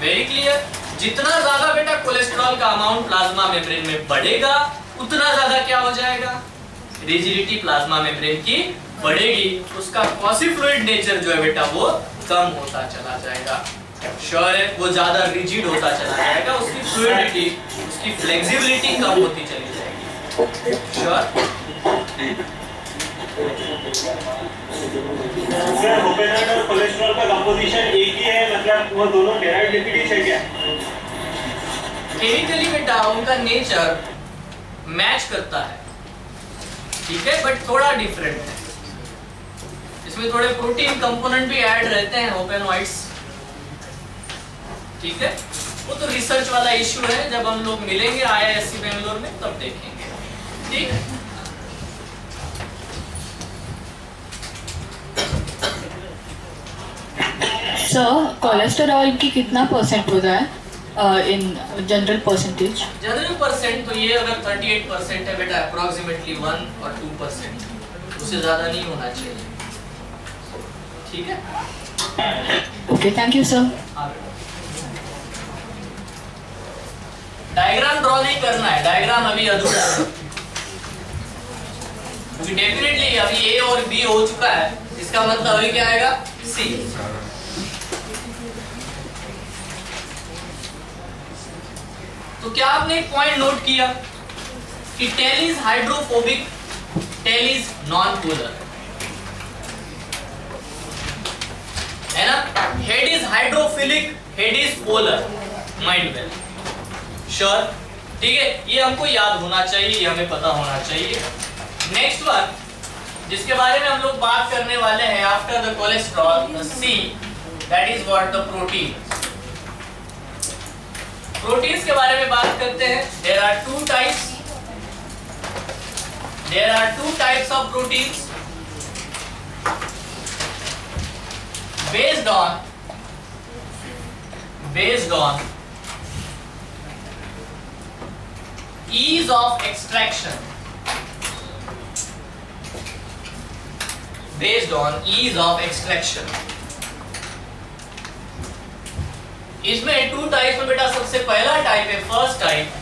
Very clear. जितना ज्यादा बेटा कोलेस्ट्रॉल का अमाउंट प्लाज्मा मेम्ब्रेन में बढ़ेगा उतना ज्यादा क्या हो जाएगा, रिजिडिटी प्लाज्मा मेम्ब्रेन की बढ़ेगी, उसका क्वासी फ्लूइड नेचर जो है बेटा वो कम होता चला जाएगा। श्योर है, वो ज्यादा रिजिड होता चला जाएगा, उसकी फ्लूइडिटी, उसकी फ्लेक्सिबिलिटी कम होती चली जाएगी। श्योर। सर होपेनाइड और कोलेस्ट्रॉल का कंपोजिशन एक ही है, मतलब वो दोनों डेराइव्ड लिपिड्स है क्या? केमिकली बेटा उनका नेचर मैच करता है, ठीक है, बट थोड़ा डिफरेंट है। इसमें थोड़े प्रोटीन कंपोनेंट भी ऐड रहते हैं होपेनॉइड्स, ठीक है। वो तो रिसर्च वाला इश्यू है, जब हम लोग मिलेंगे IISc बेंगलोर में तब देखेंगे, ठीक है। सर कोलेस्टेरॉल की कितना परसेंट होता है in general percentage? General percent तो ये अगर 38% है बेटा, अप्रोक्सीमेटली 1 और 2%, उससे ज्यादा नहीं होना चाहिए, ठीक है। Okay, thank you sir. Diagram draw नहीं करना है, डायग्राम अभी अधूरा है, क्योंकि डेफिनेटली अभी A और B हो चुका है, इसका मतलब अभी क्या आएगा, C। तो क्या आपने एक पॉइंट नोट किया कि tail is hydrophobic, tail is non polar, है ना। Head is hydrophilic, head is polar, mind well, sure, ठीक है। ये हमको याद होना चाहिए, ये हमें पता होना चाहिए। नेक्स्ट वन जिसके बारे में हम लोग बात करने वाले हैं, after the cholesterol, the C, that is what, the protein. Proteins के बारे में बात करते हैं। There are two types of proteins based on ease of extraction, based on ease of extraction। इसमें टू टाइप में बेटा, सबसे पहला टाइप है, फर्स्ट टाइप,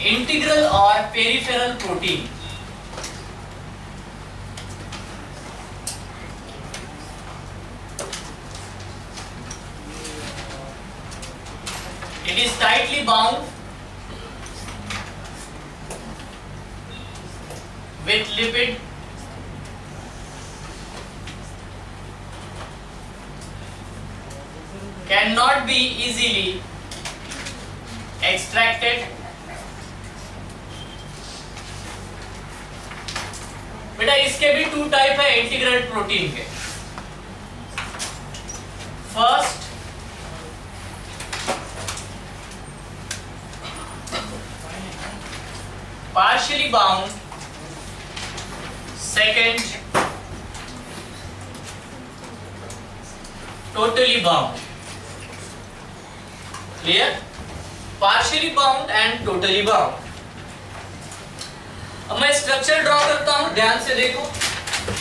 इंटीग्रल और peripheral protein. It is tightly bound with lipid, cannot be easily extracted, बेटा इसके भी टू टाइप है इंटीग्रल प्रोटीन के। First partially bound, second totally bound, clear, partially bound and totally bound। अब मैं स्ट्रक्चर ड्रॉ करता हूं, ध्यान से देखो।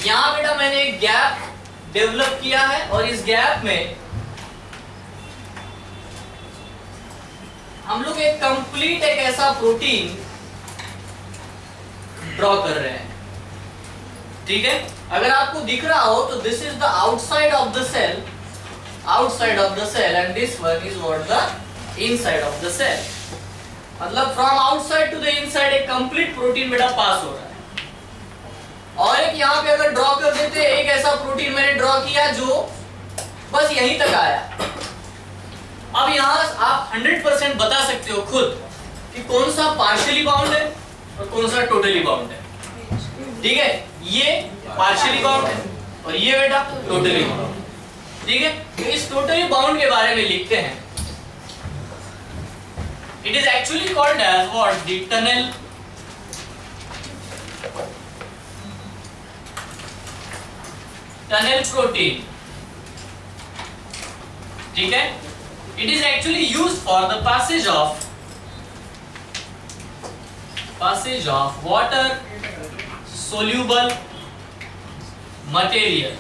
यहां बेटा मैंने एक गैप डेवलप किया है और इस गैप में हम लोग एक कंप्लीट एक ऐसा प्रोटीन ड्रॉ कर रहे हैं, ठीक है। अगर आपको दिख रहा हो तो this is the outside of the cell, outside of the cell, and this one is what, the inside of the cell. मतलब from outside to the inside एक कंप्लीट प्रोटीन बेटा पास हो रहा है। और एक यहाँ पे अगर ड्रॉ कर देते, एक ऐसा प्रोटीन मैंने ड्रॉ किया जो बस यहीं तक आया। अब यहाँ आप 100% बता सकते हो खुद कि कौन सा पार्शियली बाउंड है और कौन सा टोटली बाउंड है, ठीक है। ये पार्शियली बाउंड है और ये बेटा टोटली बाउंड, ठीक है। तो इस टोटली बाउंड के बारे में लिखते हैं। It is actually called as what, the tunnel protein, ठीक है। It is actually used for the passage of water soluble material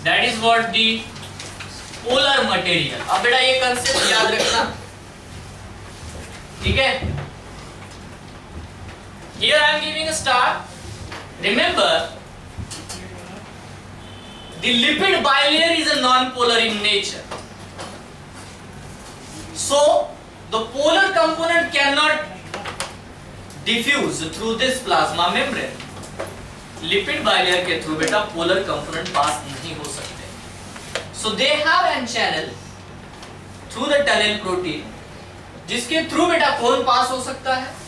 that is what the polar material. अब बेटा ये कंसेप्ट याद रखना, ठीक है। Here I am giving a star, remember the lipid bilayer is a non-polar in nature, so the polar component cannot diffuse through this plasma membrane. Lipid bilayer के through बेटा polar component pass नहीं हो सकते, so they have an channel through the tunnel protein, जिसके through बेटा कौन पास हो सकता है?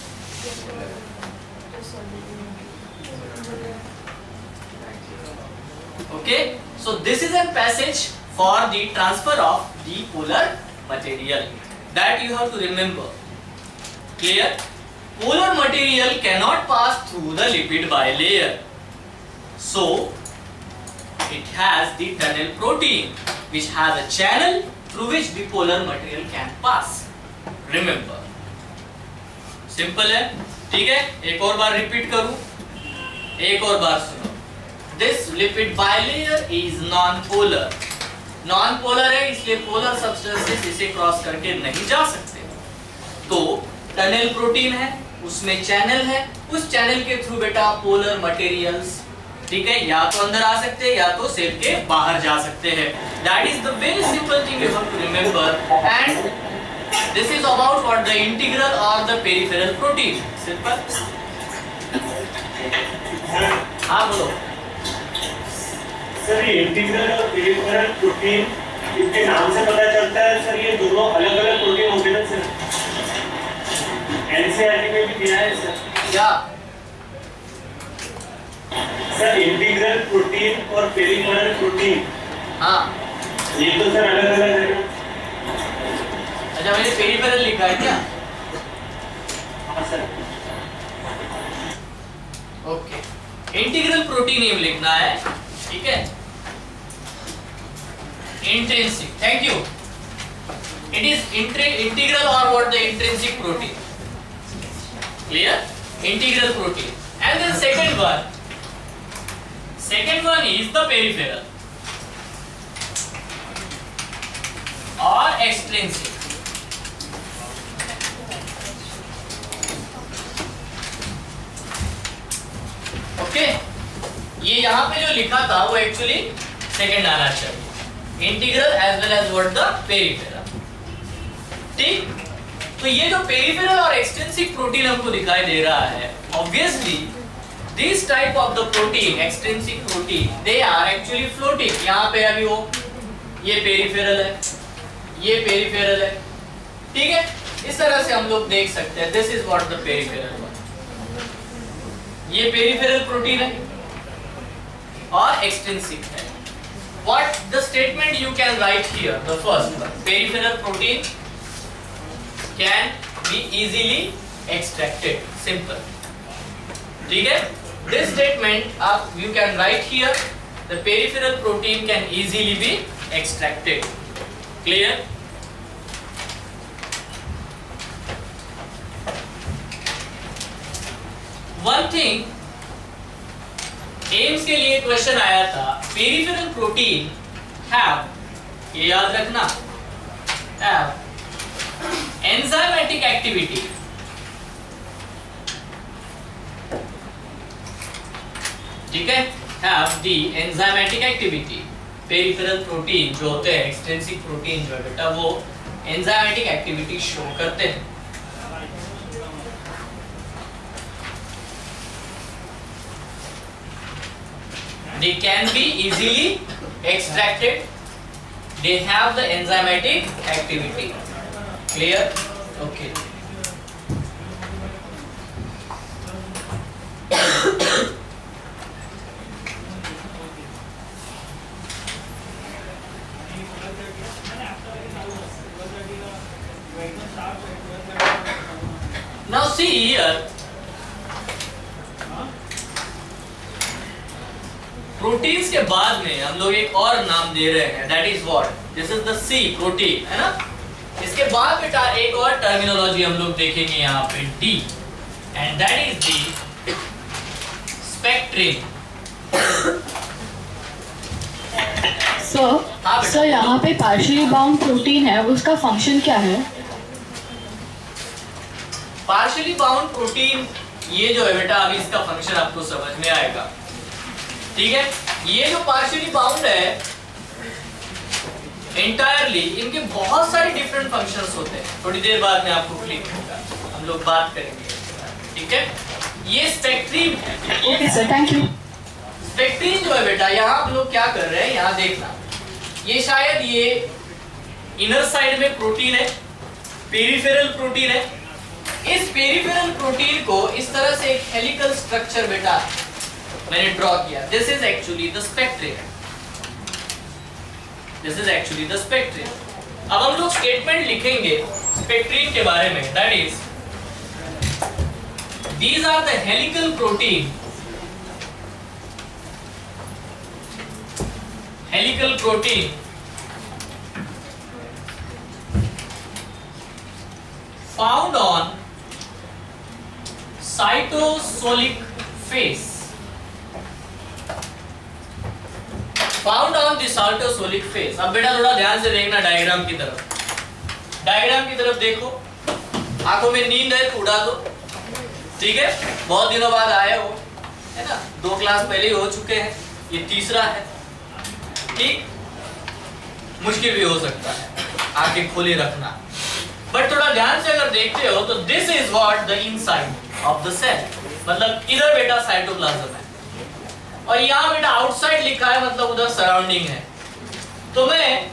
Okay, so this is a passage for the transfer of the polar material, that you have to remember. Clear? Polar material cannot pass through the lipid bilayer, so it has the tunnel protein which has a channel through which the polar material can pass. Remember, simple है, ठीक है। एक और बार रिपीट करूं, एक और बार सुनो। This lipid bilayer is non-polar. Non-polar है इसलिए polar substances इसे क्रॉस करके नहीं जा सकते। तो टनल प्रोटीन है, उसमें चैनल है, उस चैनल के थ्रू बेटा पोलर मटेरियल्स, ठीक है, या तो अंदर आ सकते हैं या तो सेल के बाहर जा सकते हैं। That is the very simple thing you have to remember, and this is about what the integral or the peripheral protein. Simple. हाँ बोलो। सर ये इंटीग्रल और पेरिफेरल प्रोटीन, इसके नाम से पता चलता है सर ये दोनों अलग अलग प्रोटीन होंगे ना सर? एनसीईआरटी में भी दिया है सर क्या सर? इंटीग्रल प्रोटीन और पेरिफेरल प्रोटीन, हाँ, ये तो सर अलग अलग है। अच्छा मैंने पेरिफेरल लिखा है क्या? हाँ सर। ओके, इंटीग्रल प्रोटीन ये लिखना है, ठीक है। Intrinsic, thank you. It is integral or what the intrinsic protein. Clear? Integral protein. And then second one is the peripheral or extrinsic. Okay, ये यहाँ पे जो लिखा था वो एक्चुअली सेकंड आना चाहिए, integral as well as what the peripheral. ठीक, तो ये जो पेरिफेरल और एक्सटेंसिव प्रोटीन हमको दिखाई दे रहा है, obviously this type of the protein, extensive protein, they are actually floating. यहाँ पे अभी वो ये पेरिफेरल है, ये पेरिफेरल है, ठीक है। इस तरह से हम लोग देख सकते हैं, this is what the peripheral, ये पेरिफेरल प्रोटीन है और एक्सटेंसिव है। What the statement you can write here? The first one, peripheral protein can be easily extracted. Simple. ठीक है? This statement you can write here. The peripheral protein can easily be extracted. Clear? One thing, AIIMS के लिए क्वेश्चन आया था, पेरिफेरल प्रोटीन हैव, ये याद रखना, हैव एंजाइमेटिक एक्टिविटी। ठीक है, have the enzymatic activity. Peripheral protein जो होते हैं, एक्सटेंसिव प्रोटीन जो है बेटा, वो एंजाइमेटिक एक्टिविटी शो करते हैं। They can be easily extracted. They have the enzymatic activity. Clear? Okay. Now see here, proteins के बाद में हम लोग एक और नाम दे रहे हैं, that is what, this is the C protein, है ना। इसके बाद बेटा एक और टर्मिनोलॉजी हम लोग देखेंगे यहाँ पे, D, and that is the spectrin. Sir यहाँ पे पार्शियली बाउंड प्रोटीन है, उसका फंक्शन क्या है? पार्शियली बाउंड प्रोटीन ये जो है बेटा, अभी इसका फंक्शन आपको समझ में आएगा, ठीक है। ये जो पार्शियली बाउंड है एंटायरली, इनके बहुत सारे डिफरेंट फंक्शंस होते हैं। थोड़ी देर बाद में आपको क्लिक होगा, हम लोग बात करेंगे, ठीक है। ये स्पेक्ट्रीन है। Okay sir, thank you. Spectrin जो है बेटा, यहाँ हम लोग क्या कर रहे हैं, यहाँ देखना, ये शायद ये इनर साइड में प्रोटीन है, पेरिफेरल प्रोटीन है। इस पेरिफेरल प्रोटीन को इस तरह से एक हेलिकल स्ट्रक्चर बेटा मैंने ड्रॉ किया। This is actually the spectrin, this is actually the spectrin. अब हम लोग स्टेटमेंट लिखेंगे स्पेक्ट्रिन के बारे में, that is these are the helical protein, helical protein found on cytosolic phase, found on the cytosolic phase। अब बेटा थोड़ा ध्यान से देखना डायग्राम की तरफ, डायग्राम की तरफ देखो, आंखों में नींद है तो उड़ा दो, ठीक है। बहुत दिनों बाद आए हो, है ना, 2 क्लास पहले ही हो चुके हैं, ये तीसरा है, ठीक। मुश्किल भी हो सकता है, आंखें खोली रखना, बट थोड़ा ध्यान से अगर देखते हो तो this is what the inside of the cell, मतलब इधर बेटा साइटोप्लाज्म है, और यहाँ बेटा आउटसाइड लिखा है, मतलब उधर सराउंडिंग है। तो मैं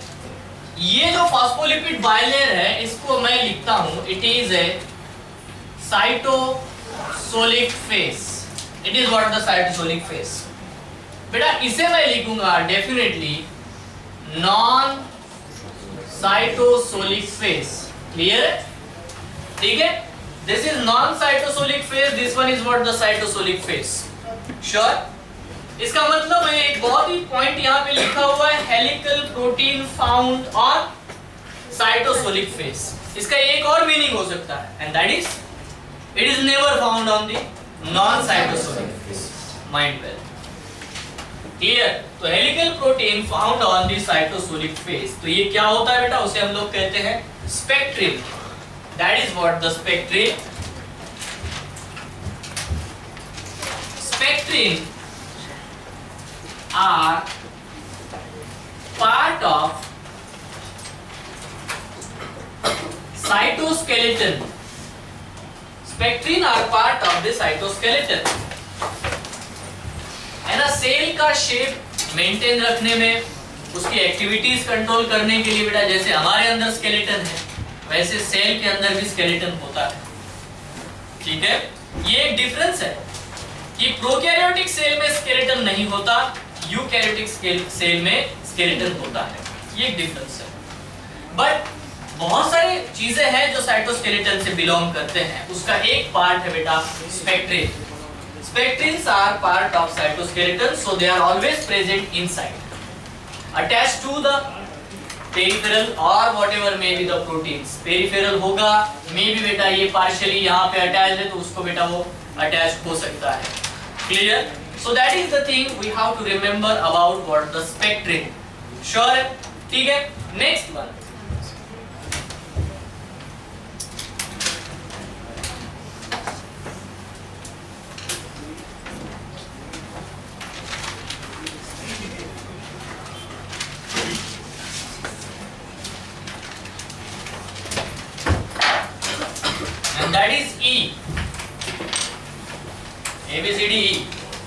ये जो फॉस्फोलिपिड बाइलेयर है, इसको मैं लिखता हूं, it is A cytosolic face, it is what the cytosolic face. बेटा इसे मैं लिखूंगा definitely non cytosolic face, clear है, ठीक है। This is non cytosolic face, this one is what the cytosolic face, sure. इसका मतलब है एक बहुत ही पॉइंट यहाँ पे लिखा हुआ है, helical protein found on cytosolic face. इसका एक और मीनिंग हो सकता है, and that is it is never found on the non cytosolic face, mind well, clear. तो helical protein found on the cytosolic face, तो ये क्या होता है बेटा, उसे हम लोग कहते हैं spectrin, that is what the spectrin. Spectrin are part of cytoskeleton, spectrin are part of the cytoskeleton, है ना। सेल का शेप मेंटेन रखने में, उसकी एक्टिविटीज कंट्रोल करने के लिए बेटा, जैसे हमारे अंदर स्केलेटन है वैसे सेल के अंदर भी स्केलेटन होता है, ठीक है। ये एक डिफरेंस है कि प्रोकैरियोटिक सेल में स्केलेटन नहीं होता, यूकैरियोटिक सेल में स्केलेटन होता है, ये एक डिफरेंस है। बट बहुत सारी चीजें हैं जो साइटोस्केलेटन से बिलोंग करते हैं, उसका एक पार्ट है बेटा spectrin. Spectrins are part of cytoskeleton, so they are always present inside, attached to the peripheral or whatever may be the proteins. Peripheral होगा, मे बी बेटा ये पार्शियली यहाँ पे अटैच्ड है, तो उसको बेटा वो अटैच हो सकता है, clear. So that is the thing we have to remember about what the spectrin, sure है, ठीक है। Next one, and that is E, A B C D E,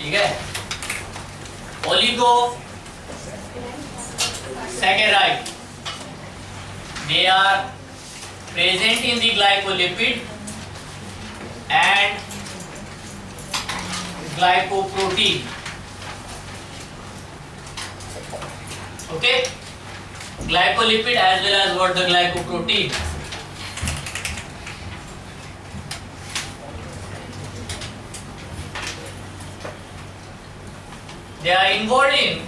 ठीक है। Oligo saccharide, they are present in the glycolipid and glycoprotein, okay, glycolipid as well as what the glycoprotein। They are involved in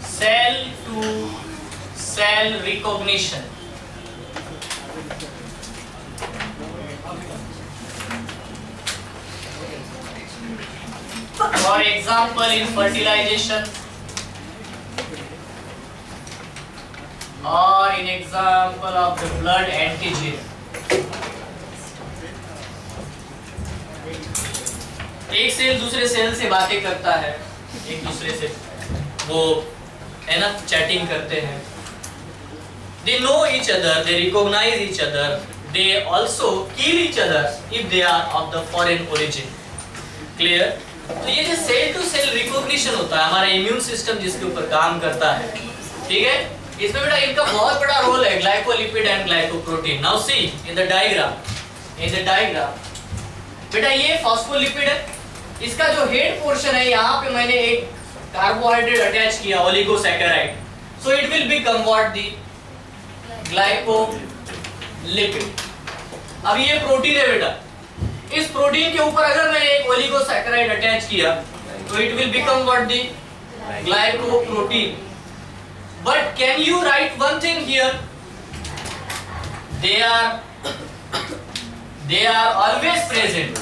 cell to cell recognition, For example, in fertilization or in example of the blood antigen. एक सेल दूसरे सेल से बातें करता है, एक दूसरे से वो है ना चैटिंग करते हैं. They know each other, they recognize each other, they also kill each other if they are of the foreign origin. Clear? तो ये जो सेल टू सेल रिकॉग्निशन होता है, हमारा इम्यून सिस्टम जिसके ऊपर काम करता है, ठीक है, इसमें बेटा इनका बहुत बड़ा रोल है, glycolipid and glycoprotein. Now see in the diagram बेटा ये फॉस्फोलिपिड है, इसका जो हेड पोर्शन है यहाँ पे मैंने एक कार्बोहाइड्रेट अटैच किया, oligosaccharide, so it will become what the glycolipid. अब ये प्रोटीन है बेटा, इस प्रोटीन के ऊपर अगर मैंने एक ओलिगोसैकेराइड अटैच किया तो it will become what the glycoprotein. But can you right one thing here, they are always present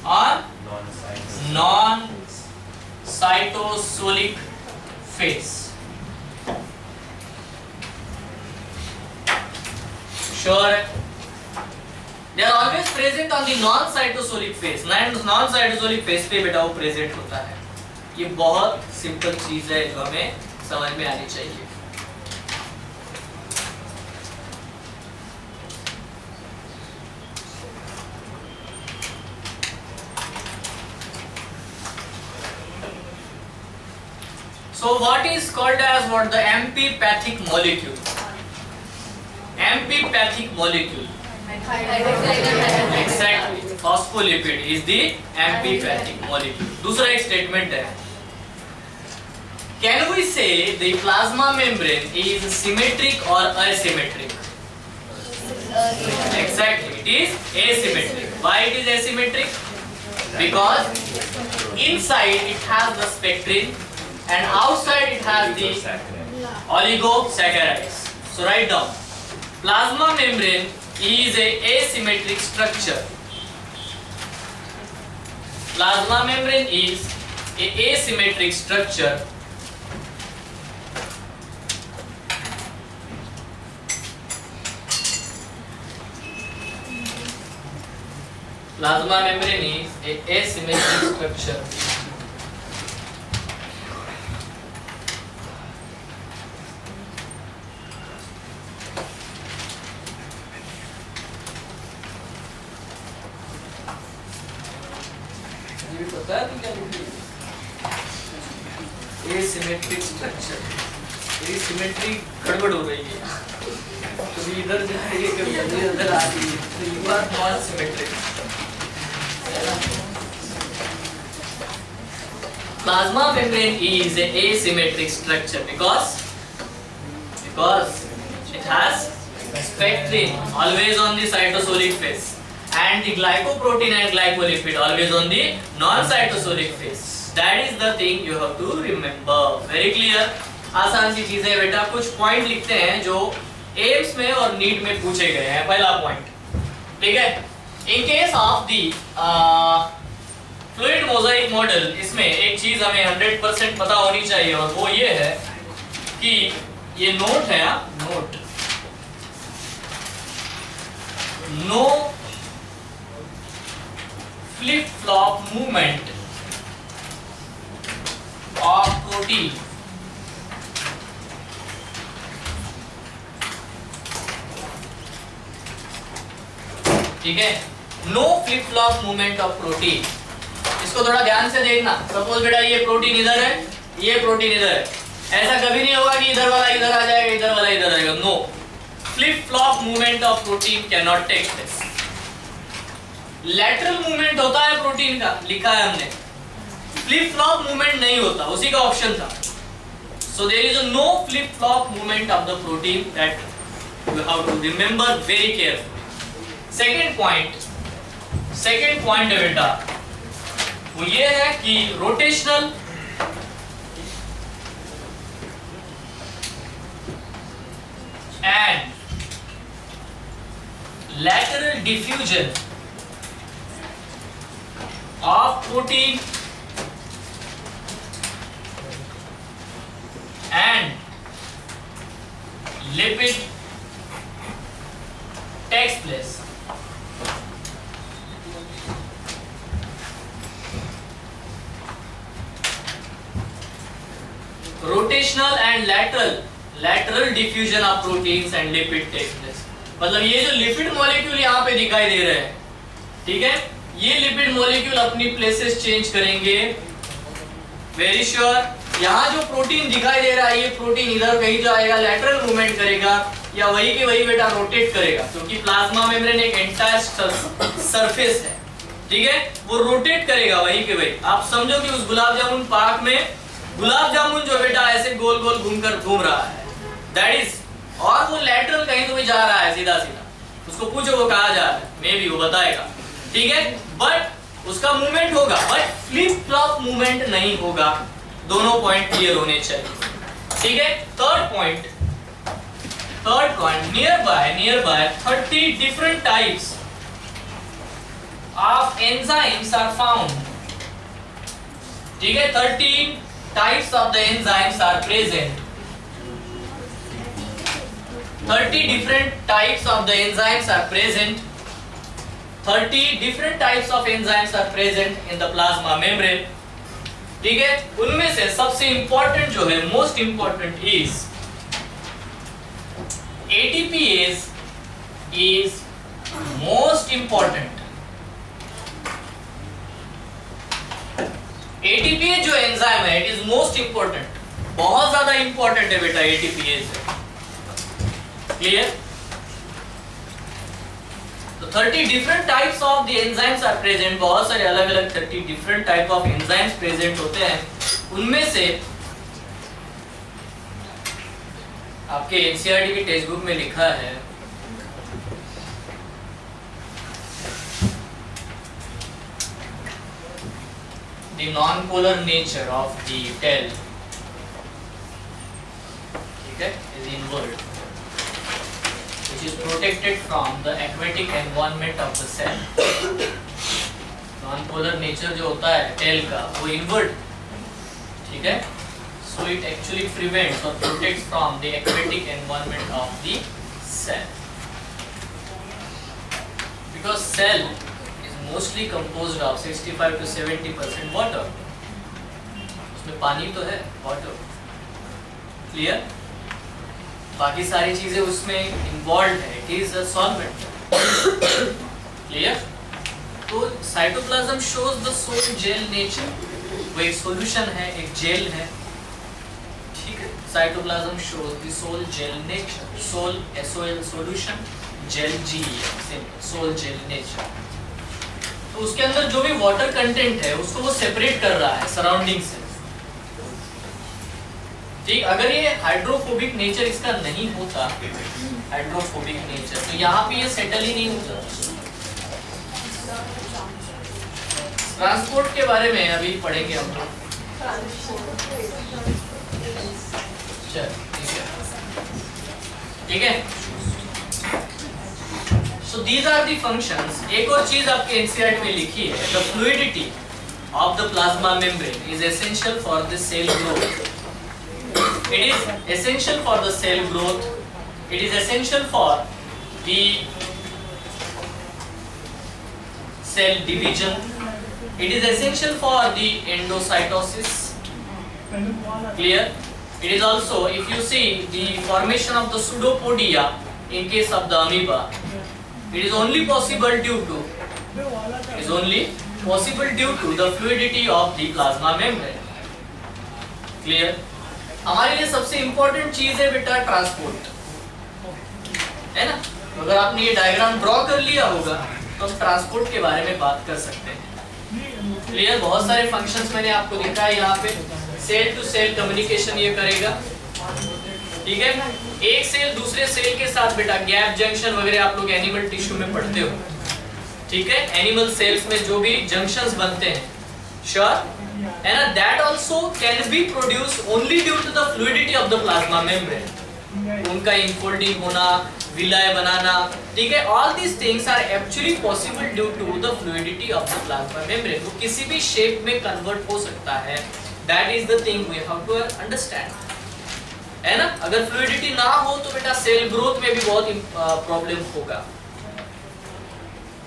on non-cytosolic phase. Sure, they are always present on the non-cytosolic phase. Non-cytosolic phase पे बेटा वो present होता है. ये बहुत सिंपल चीज है जो हमें समझ में आनी चाहिए. So what is called as what the amphipathic molecule? Amphipathic molecule. Exactly. Phospholipid is the amphipathic molecule. दूसरा एक statement है. Can we say the plasma membrane is symmetric or asymmetric? Exactly. It is asymmetric. Why it is asymmetric? Because inside it has the spectrin and outside it has the oligosaccharides. So write down, plasma membrane is a asymmetric structure. Plasma membrane is a asymmetric structure Plasma membrane is a asymmetric structure. Asymmetric structure. Asymmetry गड़बड़ हो रही है. कभी इधर जा रही है, कभी इधर आ रही है. तो you are not symmetric. Plasma membrane is a asymmetric structure because it has spectrin always on the cytosolic phase and the glycoprotein and glycolipid always on the non-cytosolic phase. That is the thing you have to remember. Very clear? आसान सी चीज है बेटा. कुछ पॉइंट लिखते हैं जो एम्स में और नीट में पूछे गए हैं. पहला पॉइंट, ठीक है, इन case of the fluid mosaic model, इसमें एक चीज हमें 100% पता होनी चाहिए और वो ये है कि ये नोट है, note, no flip flop movement of protein. ठीक है, no flip flop movement of protein. इसको थोड़ा ध्यान से देखना. सपोज बेटा ये प्रोटीन इधर है, ये प्रोटीन इधर है. ऐसा कभी नहीं होगा कि इधर वाला इधर आ जाएगा, इधर वाला इधर आएगा. No flip flop movement of protein can not take place. Lateral movement होता है प्रोटीन का, लिखा है हमने. फ्लिप फ्लॉप मूवमेंट नहीं होता, उसी का ऑप्शन था. So there is a no flip flop movement of the protein. That you have to remember very carefully. Second point है बेटा, वो ये है कि rotational and lateral diffusion of protein and lipid takes place. Rotational and lateral diffusion of proteins and lipid takes place. मतलब ये जो लिपिड मॉलिक्यूल यहाँ पे दिखाई दे रहे हैं, ठीक है, ये लिपिड मॉलिक्यूल अपनी प्लेसेस चेंज करेंगे. Very sure. यहाँ जो प्रोटीन दिखाई दे रहा है, ये प्रोटीन इधर कहीं जाएगा, लैटरल मूवमेंट करेगा, या वही के वही बेटा रोटेट करेगा, क्योंकि प्लाज्मा मेम्ब्रेन एक एंटायर सरफेस है, ठीक है, वो रोटेट करेगा वही के वही. आप समझो कि उस गुलाब जामुन पार्क में गुलाब जामुन जो बेटा ऐसे गोल गोल घूम रहा है, दैट इज, और वो लैटरल कहीं तो भी जा रहा है सीधा सीधा. उसको पूछो वो कहाँ जा रहा है, मे बी वो बताएगा, ठीक है, बट उसका मूवमेंट होगा, बट फ्लिप फ्लॉप मूवमेंट नहीं होगा. दोनों पॉइंट क्लियर होने चाहिए, ठीक है. Third point, nearby 30 different types of enzymes are found. ठीक है, 13 types of the enzymes are present. 30 different types of the enzymes are present. 30 different types of enzymes are present in the plasma membrane. ठीक है, उनमें से सबसे important जो है, most important is ATPase is most important. ATPase जो एंजाइम है, इट इज मोस्ट इंपॉर्टेंट, बहुत ज्यादा इंपॉर्टेंट है बेटा ATPase. क्लियर? तो 30 different types of the enzymes are present. बहुत सारे अलग अलग 30 different type of enzymes present होते हैं. उनमें से आपके NCERT की टेक्स्ट बुक में लिखा है, the non-polar nature of the TEL, ठीक है, is inward, which is protected from the aquatic environment of the cell. Non-polar nature जो होता है TEL का, वो inward, ठीक है, so it actually prevents or protects from the aquatic environment of the cell, because cell mostly composed of 65 to 70% water. उसमें पानी तो है, वाटर. क्लियर? बाकी सारी चीजें उसमें इन्वॉल्व है, it is a solvent. Clear? तो cytoplasm shows the sol gel nature. वो एक सॉल्यूशन है, एक जेल है, ठीक है. Cytoplasm shows the sol gel nature. Sol SOL solution, gel GE sol gel nature. तो उसके अंदर जो भी वाटर कंटेंट है उसको वो सेपरेट कर रहा है सराउंडिंग से. ठीक, अगर ये हाइड्रोफोबिक नेचर इसका नहीं होता, हाइड्रोफोबिक नेचर, तो यहाँ पे ये सेटल ही नहीं होता. ट्रांसपोर्ट के बारे में अभी पढ़ेंगे हम लोग. ठीक है. So these are the functions. एक और चीज आपके NCERT में लिखी है, the fluidity of the plasma membrane is essential for the cell growth. It is essential for the cell growth. It is essential for the cell division. It is essential for the endocytosis. Clear? It is also, if you see the formation of the pseudopodia in case of the amoeba, it is only possible due to the fluidity of the plasma membrane. Clear? हमारे लिए सबसे इंपॉर्टेंट चीज है बेटा ट्रांसपोर्ट, है ना. अगर आपने ये डायग्राम ड्रॉ कर लिया होगा तो हम ट्रांसपोर्ट के बारे में बात कर सकते हैं. क्लियर? बहुत सारे फंक्शंस मैंने आपको दिखा है यहाँ पे. सेल टू सेल कम्युनिकेशन ये करेगा, ठीक है. एक सेल दूसरे सेल के साथ बेटा गैप जंक्शन वगैरह आप लोग एनिमल टिश्यू में पढ़ते हो, ठीक है. एनिमल सेल्स में जो भी जंक्शंस बनते हैं, श्योर है ना, that also can be produce only due to the fluidity of the plasma membrane. उनका इनफोल्डिंग होना, विलाय बनाना, ठीक है, all these things are actually possible due to the fluidity of the plasma membrane. वो किसी भी शेप में कन्वर्ट हो सकता है, that is the thing we have to understand, है ना। अगर फ्लूइडिटी ना हो तो बेटा सेल ग्रोथ में भी बहुत प्रॉब्लम होगा।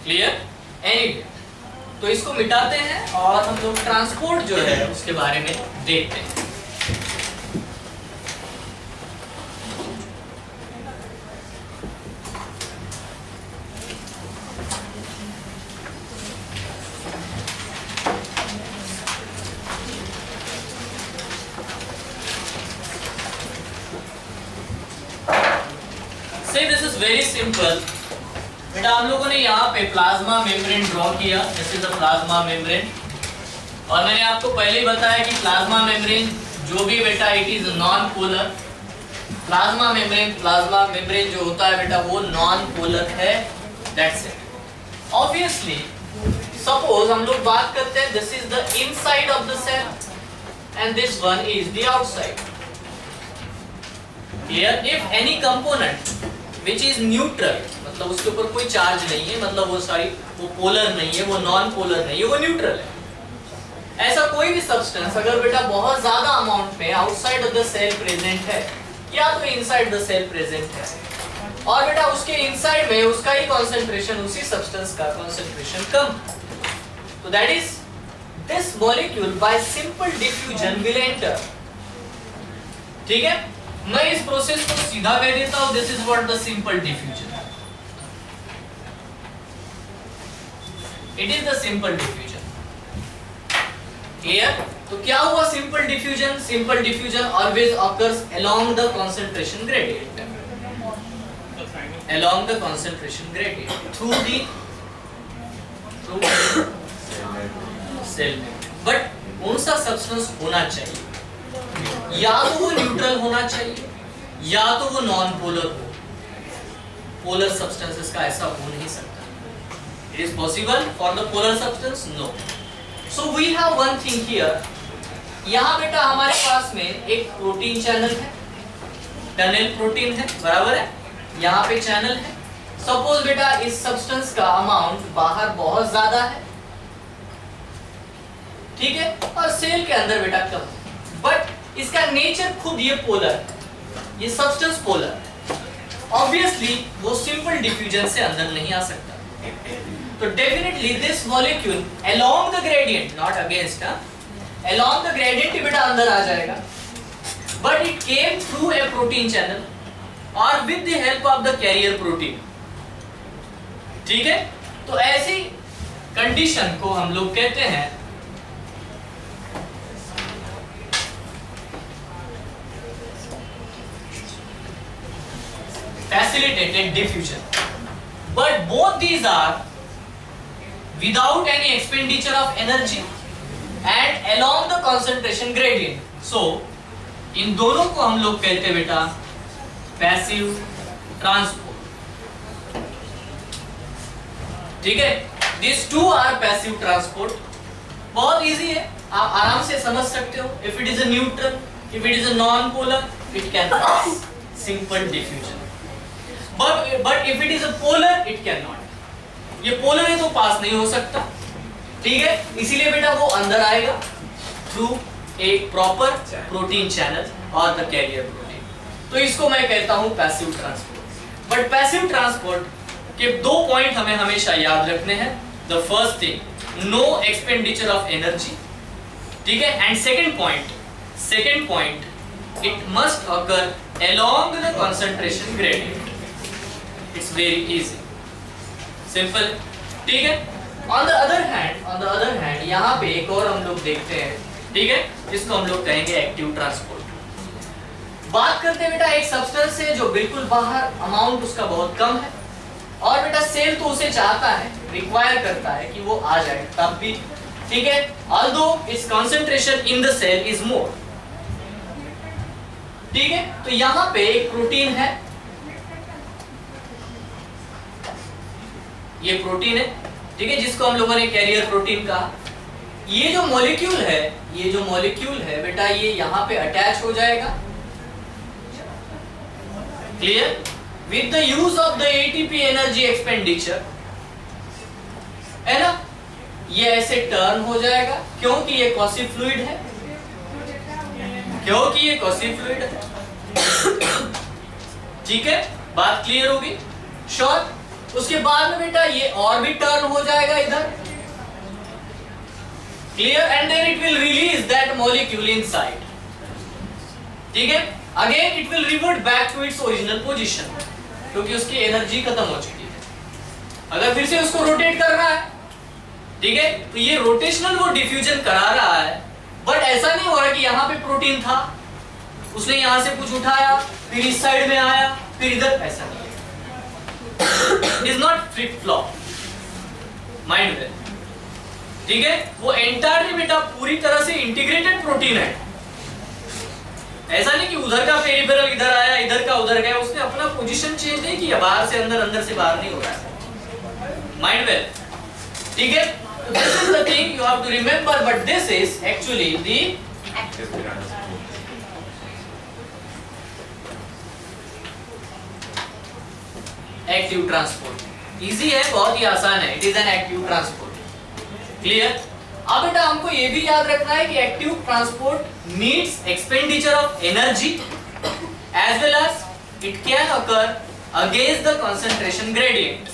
क्लियर? एनीवे, तो इसको मिटाते हैं और हम लोग ट्रांसपोर्ट जो है उसके बारे में देखते हैं। See, this is very simple. बेटा हम लोगों ने यहाँ पे प्लाज्मा मेम्ब्रेन ड्रॉ किया, this is the plasma membrane, और मैंने आपको पहले ही बताया कि प्लाज्मा मेम्ब्रेन जो भी बेटा it is non polar. Plasma membrane जो होता है बेटा वो नॉन पोलर है, दैट्स इट। ऑब्वियसली सपोज हम लोग बात करते हैं, this is the inside of the cell and this one is the outside. Clear? If any component which is neutral, मतलब उसके ऊपर कोई चार्ज नहीं है, मतलब वो पोलर नहीं है, वो नॉन पोलर नहीं है, वो न्यूट्रल है। ऐसा कोई भी सब्सटेंस अगर बेटा बहुत ज्यादा अमाउंट में outside of the cell present है या तो इनसाइड द सेल प्रेजेंट है, और बेटा उसके इनसाइड में उसका ही कंसंट्रेशन, उसी सब्सटेंस का कंसंट्रेशन कम, तो that is this molecule by simple diffusion will enter. ठीक है, मैं इस प्रोसेस को सीधा कह देता हूं, this is what the simple diffusion. It is the simple diffusion. Clear? तो क्या हुआ simple diffusion? Simple diffusion always occurs along the concentration gradient, along the concentration gradient through cell में। बट कौन सा सब्सटेंस होना चाहिए? या तो वो न्यूट्रल होना चाहिए या तो वो नॉन पोलर हो। पोलर सब्सटेंसेस का ऐसा हो नहीं सकता। It is possible for the polar substance? No. So we have one thing here. यहाँ बेटा हमारे पास में एक प्रोटीन चैनल है, टनल प्रोटीन है, बराबर है, यहाँ पे चैनल है। सपोज बेटा इस सब्सटेंस का अमाउंट बाहर बहुत ज्यादा है, ठीक है, और सेल के अंदर बेटा कम, बट इसका नेचर खुद ये पोलर है, ये सब्सटेंस पोलर है। ऑब्वियसली वो सिंपल डिफ्यूजन से अंदर नहीं आ सकता। तो definitely this molecule along the gradient, not against, along the gradient ही बेटा अंदर आ जाएगा, but it came through a protein channel or with the help of the carrier protein। ठीक है, तो ऐसी कंडीशन को हम लोग कहते हैं facilitated diffusion, but both these are without any expenditure of energy and along the concentration gradient। So इन दोनों को हम लोग कहते हैं बेटा पैसिव ट्रांसपोर्ट। ठीक है, these two are passive transport। बहुत इजी है, आप आराम से समझ सकते हो। if it is a neutral, if it is a non-polar, it can pass simple diffusion, but if it is a polar, it cannot। ये पोलर है तो पास नहीं हो सकता, ठीक है, इसीलिए बेटा वो अंदर आएगा थ्रू एक प्रॉपर प्रोटीन चैनल और द कैरियर प्रोटीन। तो इसको मैं कहता हूं passive transport. But passive transport के दो पॉइंट हमें हमेशा याद रखने हैं। The first thing, no expenditure of energy, ठीक है, and second point it must occur along the concentration gradient. It's very easy, simple, ठीक है। ऑन द अदर हैंड यहाँ पे एक और हम लोग देखते हैं, ठीक है, जिसको हम लोग कहेंगे एक्टिव ट्रांसपोर्ट। बात करते हैं बेटा एक सब्सटेंस से जो बिल्कुल बाहर, अमाउंट उसका बहुत कम है, और बेटा सेल तो उसे चाहता है, रिक्वायर करता है कि वो आ जाए तब भी, ठीक है, although its concentration in the cell is more. ठीक है, तो यहाँ पे एक प्रोटीन है, ये प्रोटीन है, ठीक है, जिसको हम लोगों ने कैरियर प्रोटीन कहा। ये जो मॉलिक्यूल है बेटा, ये यहाँ पे अटैच हो जाएगा Clear? With the use of the ATP energy expenditure, है ना, ये ऐसे टर्न हो जाएगा क्योंकि ये कॉसी फ्लूइड है, क्योंकि ये कॉसी फ्लूइड है। ठीक है, बात क्लियर होगी? श्योर? उसके बाद में बेटा ये और भी टर्न हो जाएगा इधर, clear, and then it will release that molecule inside. ठीक है, again it will revert back to its original position क्योंकि उसकी एनर्जी खत्म हो चुकी है। अगर फिर से उसको रोटेट करना है, ठीक है, तो ये रोटेशनल वो डिफ्यूजन करा रहा है, बट ऐसा नहीं हो रहा कि यहाँ पे प्रोटीन था, उसने यहाँ से कुछ उठाया, फिर इस साइड में आया, फिर इधर, ऐसा नहीं है। It is not flip flop, mind well. ठीक है, वो एंटायरली बेटा पूरी तरह से इंटीग्रेटेड प्रोटीन है। ऐसा नहीं कि उधर का पेरिफेरल इधर आया, इधर का उधर गया, उसने अपना पोजीशन चेंज नहीं किया, बाहर से अंदर, अंदर से बाहर नहीं हो रहा है। Mind well. ठीक है, this is the thing you have to remember, but this is actually the active transport. Easy है, बहुत ही आसान है, it is an active transport. Clear? अब बेटा हमको ये भी याद रखना है कि active transport needs expenditure of energy as well as it can occur against the concentration gradient.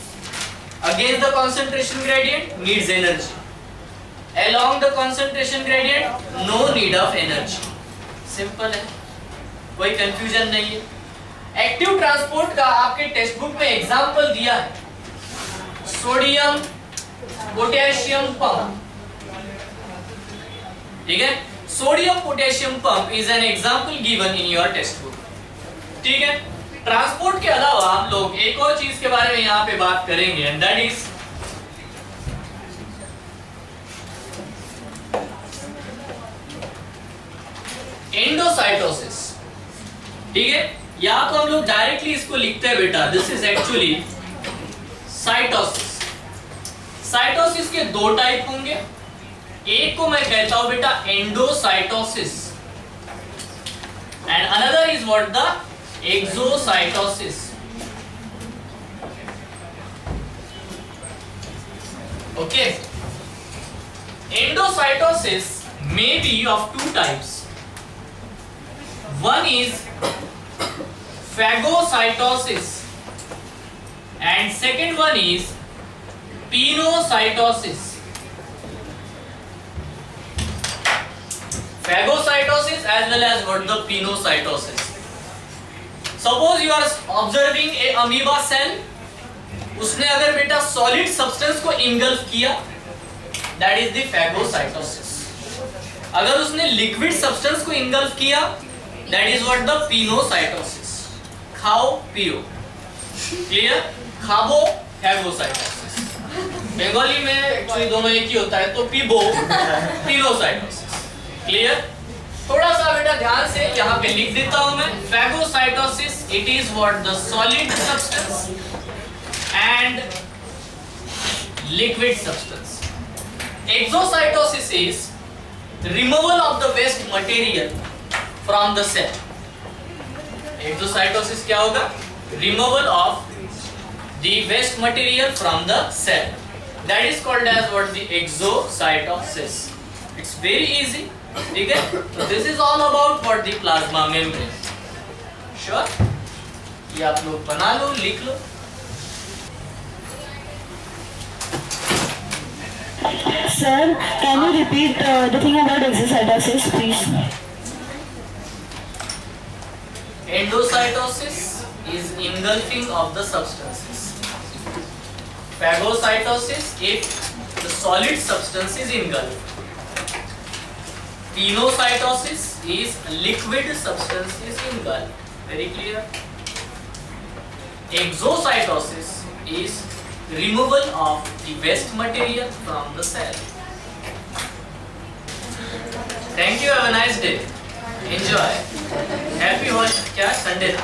Against the concentration gradient needs energy. Along the concentration gradient no need of energy. Simple है, कोई confusion नहीं है. Active transport का आपके टेक्स्ट बुक में एग्जाम्पल दिया है, सोडियम पोटेशियम पंप. ठीक है, sodium potassium pump is an example given in your text book. ठीक है, ट्रांसपोर्ट के अलावा हम लोग एक और चीज के बारे में यहाँ पे बात करेंगे, एंड दैट इज एंडोसाइटोसिस. ठीक है, या तो हम लोग डायरेक्टली इसको लिखते हैं बेटा, this is actually cytosis. Cytosis के दो टाइप होंगे, एक को मैं कहता हूं बेटा endocytosis and another is what the exocytosis. Okay, endocytosis may be of two types. One is phagocytosis and second one is pinocytosis. Phagocytosis as well as what the pinocytosis. Suppose you are observing a amoeba cell, उसने अगर बेटा solid substance को engulf किया, that is the phagocytosis. अगर उसने liquid substance को engulf किया, that is what the pinocytosis. खाओ पियो, clear? खाबो phagocytosis. बंगाली में एक्चुअली दोनों एक ही होता है, तो पीबो pinocytosis. clear? थोड़ा सा बेटा ध्यान से यहाँ पे लिख देता हूं मैं. Phagocytosis, it is what the solid substance and liquid substance. Exocytosis is removal of the waste material from the cell. Exocytosis क्या होगा? Removal of the waste material from the cell. That is called as what the exocytosis. It's very easy. ठीक है, तो this is all about what the plasma membrane. Sure? ये आप लोग बना लो, लिख लो. Sir, can you repeat the thing about exocytosis, please? Endocytosis is engulfing of the substances. Phagocytosis if the solid substance is engulfed. Pinocytosis is liquid substances engulfed. Very clear? Exocytosis is removal of the waste material from the cell. Thank you. Have a nice day. Enjoy. Happy Sunday.